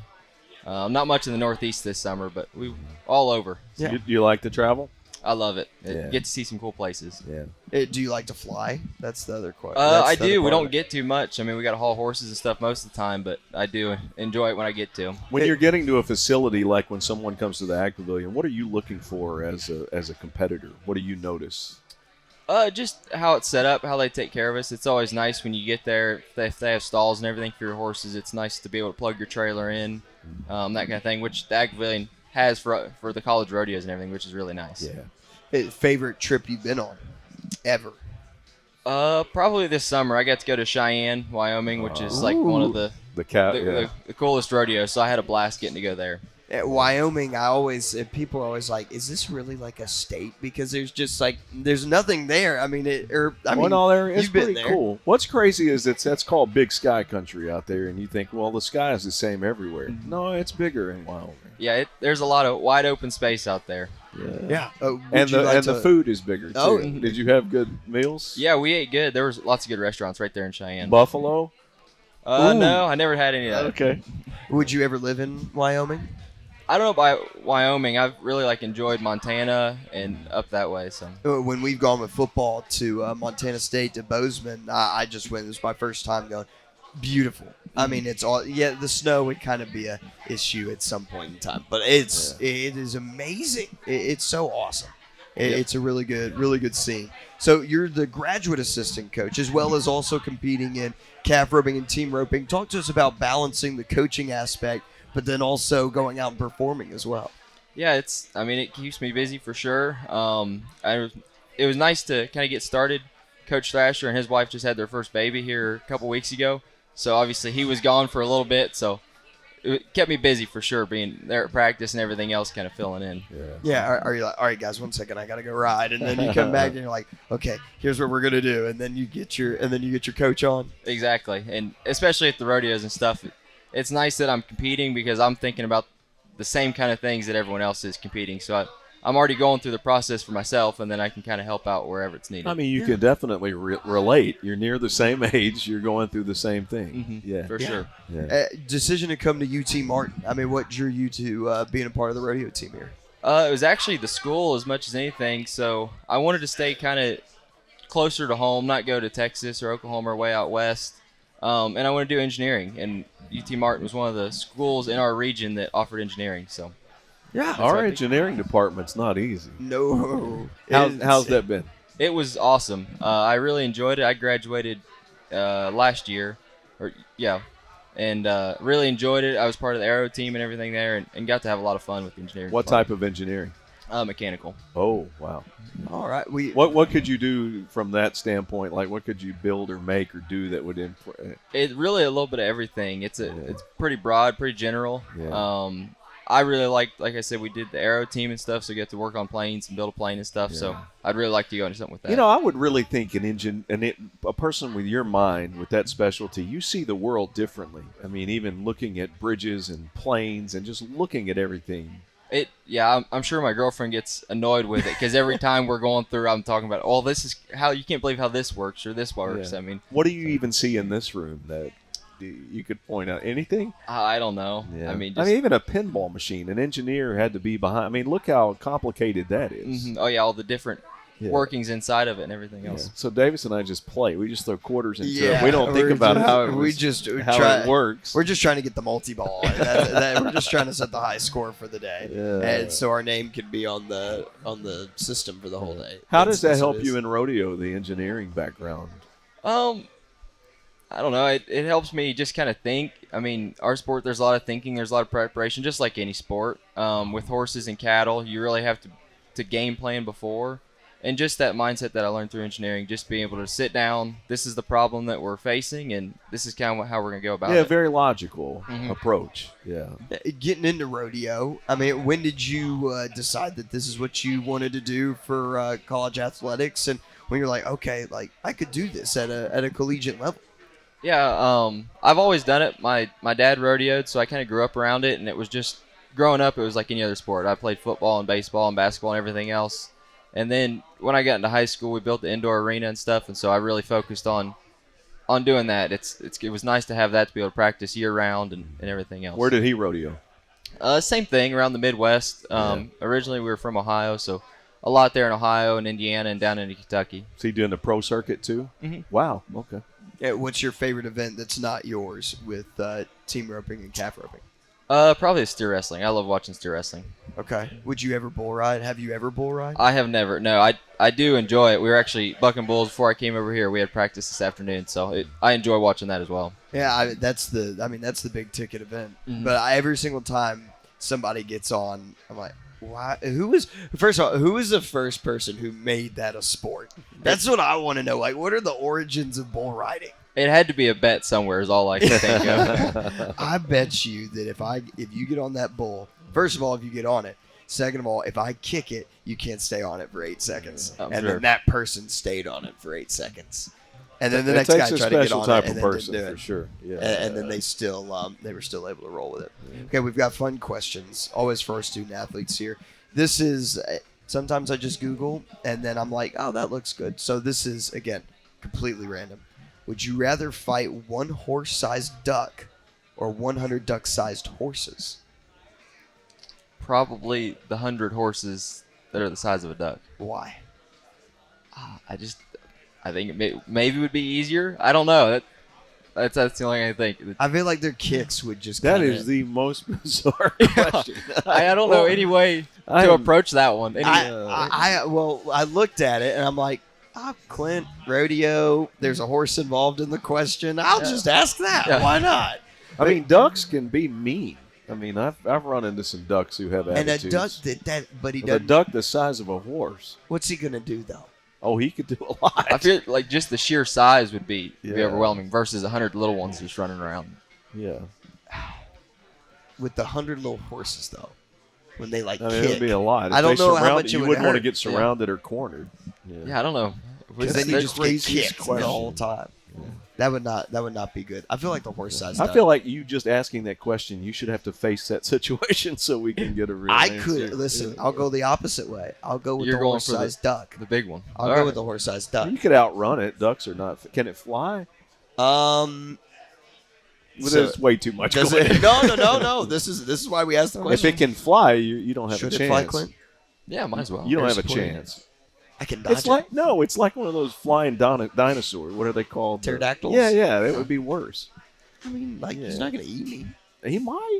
Not much in the Northeast this summer, but we all over. Yeah. Do you like to travel? I love it. Yeah. Get to see some cool places. Yeah. Do you like to fly? That's the other question. I do. We don't get too much. I mean, we got to haul horses and stuff most of the time, but I do enjoy it when I get to. When you're getting to a facility, like when someone comes to the Ag Pavilion, what are you looking for as a competitor? What do you notice? Just how it's set up, how they take care of us. It's always nice when you get there. If they have stalls and everything for your horses, it's nice to be able to plug your trailer in, that kind of thing, which the Ag Pavilion has for the college rodeos and everything, which is really nice. Yeah. Favorite trip you've been on ever? Probably this summer. I got to go to Cheyenne, Wyoming, which is like one of the coolest rodeos. So I had a blast getting to go there. At Wyoming, people are always like, "Is this really like a state?" Because there's just like there's nothing there. I mean, it's you've been there. Cool. What's crazy is that's called Big Sky Country out there, and you think, well, the sky is the same everywhere. No, it's bigger in Wyoming. Yeah, there's a lot of wide open space out there. Yeah. And the food is bigger, too. Oh. Did you have good meals? Yeah, we ate good. There was lots of good restaurants right there in Cheyenne. Buffalo? No, I never had any of that. Okay. Would you ever live in Wyoming? I don't know about Wyoming. I've really enjoyed Montana and up that way. So when we've gone with football to Montana State to Bozeman, I just went. It was my first time going. Beautiful. I mean, it's all. Yeah, the snow would kind of be a issue at some point in time, but it is amazing. It's so awesome. It's a really good scene. So you're the graduate assistant coach as well as also competing in calf roping and team roping. Talk to us about balancing the coaching aspect, but then also going out and performing as well. Yeah, it keeps me busy for sure. It was nice to kind of get started. Coach Thrasher and his wife just had their first baby here a couple weeks ago. So obviously he was gone for a little bit, so it kept me busy for sure, being there at practice and everything else kind of filling in. Yeah. Are you like, all right, guys, 1 second, I gotta go ride, and then you come back and you're like, okay, here's what we're gonna do, and then you get your coach on. Exactly, and especially at the rodeos and stuff, it's nice that I'm competing because I'm thinking about the same kind of things that everyone else is competing. So I'm already going through the process for myself, and then I can kind of help out wherever it's needed. I mean, you can definitely relate. You're near the same age. You're going through the same thing. For sure. Yeah. Decision to come to UT Martin. I mean, what drew you to being a part of the rodeo team here? It was actually the school as much as anything. So I wanted to stay kind of closer to home, not go to Texas or Oklahoma or way out west. And I want to do engineering. And UT Martin was one of the schools in our region that offered engineering. So. Yeah, our engineering department's not easy. No. How's that been? It was awesome. I really enjoyed it. I graduated last year, and really enjoyed it. I was part of the aero team and everything there, and got to have a lot of fun with the engineering. What type of engineering? Mechanical. Oh, wow. All right. What could you do from that standpoint? Like, what could you build or make or do that would It really a little bit of everything. It's pretty broad, pretty general. Yeah. I really like I said, we did the aero team and stuff, so we get to work on planes and build a plane and stuff. Yeah. So I'd really like to go into something with that. You know, I would really think a person with your mind with that specialty, you see the world differently. I mean, even looking at bridges and planes and just looking at everything. I'm sure my girlfriend gets annoyed with it because every time we're going through, I'm talking about, oh, this is how you can't believe how this works or this works. Yeah. I mean, what do you even see in this room that you could point out? Anything? I don't know. Yeah. I mean, even a pinball machine, an engineer had to be behind. I mean, look how complicated that is. Mm-hmm. Oh yeah, all the different workings inside of it and everything else. Yeah. So Davis and I just play. We just throw quarters into it. We don't think about how it works. We're just trying to get the multi-ball. We're just trying to set the high score for the day, and so our name can be on the system for the whole day. How does that help you in rodeo? The engineering background. I don't know. It helps me just kind of think. I mean, our sport, there's a lot of thinking. There's a lot of preparation, just like any sport. With horses and cattle, you really have to game plan before. And just that mindset that I learned through engineering, just being able to sit down, this is the problem that we're facing, and this is kind of how we're going to go about it. Yeah, very logical approach. Yeah. Getting into rodeo, I mean, when did you decide that this is what you wanted to do for college athletics? And when you're like, okay, like I could do this at a collegiate level. Yeah, I've always done it. My dad rodeoed, so I kind of grew up around it, and it was just, growing up, it was like any other sport. I played football and baseball and basketball and everything else. And then when I got into high school, we built the indoor arena and stuff, and so I really focused on doing that. It was nice to have that to be able to practice year-round and everything else. Where did he rodeo? Same thing, around the Midwest. Originally, we were from Ohio, so a lot there in Ohio and Indiana and down into Kentucky. So you doing the pro circuit too? Mm-hmm. Wow, okay. Yeah, what's your favorite event that's not yours with team roping and calf roping? Probably steer wrestling. I love watching steer wrestling. Okay. Would you ever bull ride? Have you ever bull ride? I have never. No, I do enjoy it. We were actually bucking bulls before I came over here. We had practice this afternoon, so I enjoy watching that as well. Yeah, that's the big ticket event. Mm-hmm. But every single time somebody gets on, I'm like, why? Who was the first person who made that a sport? That's what I want to know. Like, what are the origins of bull riding? It had to be a bet somewhere is all I can think of. I bet you that if you get on that bull, first of all, if you get on it, second of all, if I kick it, you can't stay on it for 8 seconds. Then that person stayed on it for 8 seconds. And then the next guy tried to get on it and then didn't do it. For sure. Yeah. And then they were still able to roll with it. Okay, we've got fun questions, always for our student athletes here. This is, sometimes I just Google, and then I'm like, oh, that looks good. So this is, again, completely random. Would you rather fight one horse-sized duck or 100 duck-sized horses? Probably the 100 horses that are the size of a duck. Why? I think it maybe would be easier. I don't know. That's the only thing I think. I feel like their kicks would just. That is the most bizarre question. I don't know any way to approach that one. I looked at it and I'm like, Clint, rodeo. There's a horse involved in the question. I'll just ask that. Yeah. Why not? I mean, ducks can be mean. I mean, I've run into some ducks who have attitudes. And a duck but he doesn't. A duck the size of a horse. What's he gonna do though? Oh, he could do a lot. I feel like just the sheer size would be overwhelming versus 100 little ones just running around. Yeah. With the 100 little horses though, when they kick, it would be a lot. If I don't know how much you wouldn't want to get surrounded or cornered. Yeah, I don't know. Because then you just get kicked the whole time. Yeah. That would not be good. I feel like the horse size. I feel like you just asking that question, you should have to face that situation so we can get a real answer. Could listen. I'll go the opposite way. I'll go with the horse-sized duck, the big one. I'll go with the horse-sized duck. You could outrun it. Ducks are not. Can it fly? There's way too much. No. This is why we asked the question. If it can fly, you don't have a chance. Should it fly, Clint? Yeah, might as well. You don't have a chance. I can dodge it's like one of those flying dinosaurs. What are they called? Pterodactyls? Yeah, that would be worse. I mean, he's not going to eat me. He might.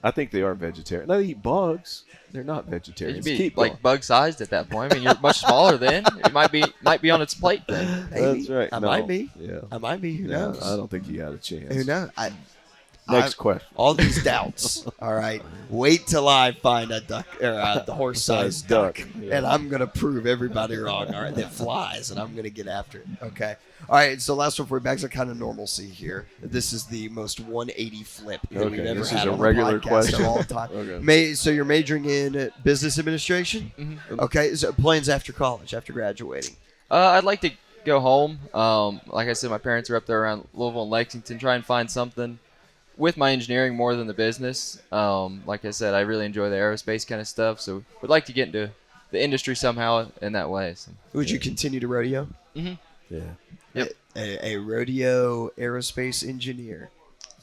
I think they are vegetarian. They eat bugs. They're not vegetarians. It'd be bug-sized at that point. I mean, you're much smaller then. It might be on its plate then. Maybe. That's right. I might be. Yeah. I might be. Who knows? I don't think you got a chance. Who knows? Next question. All these doubts. All right. Wait till I find a duck or the horse-sized duck, Yeah. and I'm gonna prove everybody wrong. All right, that flies, and I'm gonna get after it. Okay. All right. So last one for back to kind of normalcy here. This is the most 180 flip that we've Okay, ever this had is a on regular the podcast question. of all time. Okay. So you're majoring in business administration. Mhm. Okay. So plans after college, after graduating. I'd like to go home. Like I said, my parents are up there around Louisville and Lexington. Try and find something with my engineering more than the business. Like I said, I really enjoy the aerospace kind of stuff, so would like to get into the industry somehow in that way. So. Would you continue to rodeo? Mm-hmm. Yeah. Yep. A rodeo aerospace engineer.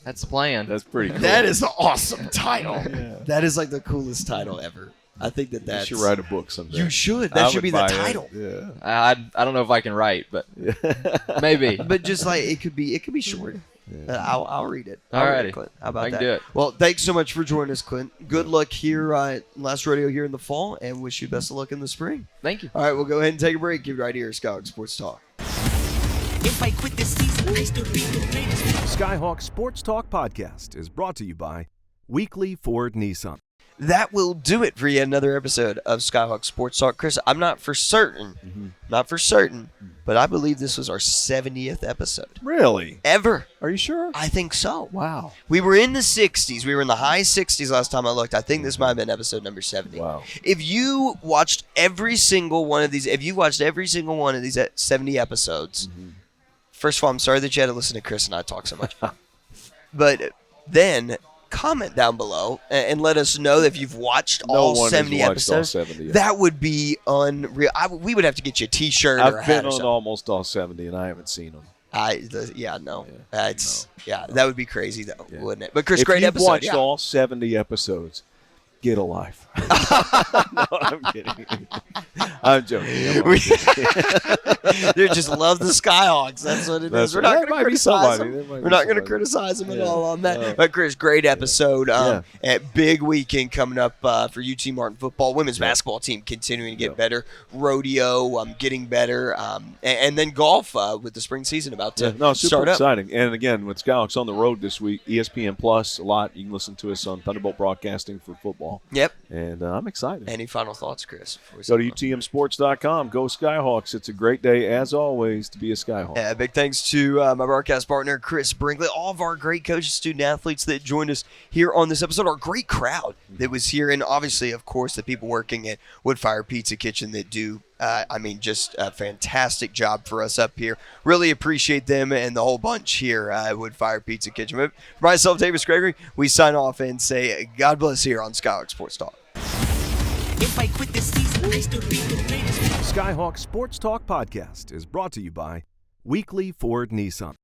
That's the plan. That's pretty cool. That is an awesome title. That is like the coolest title ever. I think You that's. should write a book someday. You should. I That should would be the buy it. title. Yeah. I don't know if I can write, but maybe. But just like it could be short. I'll read it. I'll read it, Alrighty. Clint. How about I that? can do it. Well, thanks so much for joining us, Clint. Good luck here at last rodeo here in the fall, and wish you best of luck in the spring. Thank you. All right, we'll go ahead and take a break. Keep it right here, Skyhawk Sports Talk. If I quit this season, I still be the greatest. Skyhawk Sports Talk podcast is brought to you by Weekly Ford Nissan. That will do it for yet another episode of Skyhawk Sports Talk. Chris, I'm not for certain, but I believe this was our 70th episode. Really? Ever. Are you sure? I think so. Wow. We were in the 60s. We were in the high 60s last time I looked. I think this might have been episode number 70. Wow. If you watched every single one of these 70 episodes, first of all, I'm sorry that you had to listen to Chris and I talk so much. But then comment down below and let us know if you've watched all one has 70 watched episodes. all 70 yet. That would be unreal. We would have to get you a T-shirt or a I've hat been or on something. almost all 70, and I haven't seen them. That would be crazy though, wouldn't it? But Chris, If great you've episode. watched Yeah. all 70 episodes, get a life. No, I'm kidding. I'm joking. They just love the Skyhawks. That's what it That's is. We're right. not That going might to be criticize somebody. them. That might We're be not going to somebody. criticize them at Yeah. all on that. No. But Chris, great episode. Yeah. At big weekend coming up for UT Martin football. Women's basketball team continuing to get better. Rodeo getting better. And then golf with the spring season about to No, super start up. exciting. And again, with Skyhawks on the road this week, ESPN Plus a lot. You can listen to us on Thunderbolt Broadcasting for football. Yep. And I'm excited. Any final thoughts, Chris? Go to UTMsports.com. Go Skyhawks. It's a great day, as always, to be a Skyhawk. Big thanks to my broadcast partner, Chris Brinkley, all of our great coaches, student athletes that joined us here on this episode, our great crowd that was here, and obviously, of course, the people working at Woodfire Pizza Kitchen that do, just a fantastic job for us up here. Really appreciate them and the whole bunch here at Woodfire Pizza Kitchen. But for myself, Davis Gregory, we sign off and say God bless here on Skyhawk Sports Talk. If I quit this season, I still be the greatest. Skyhawk Sports Talk podcast is brought to you by Weekly Ford Nissan.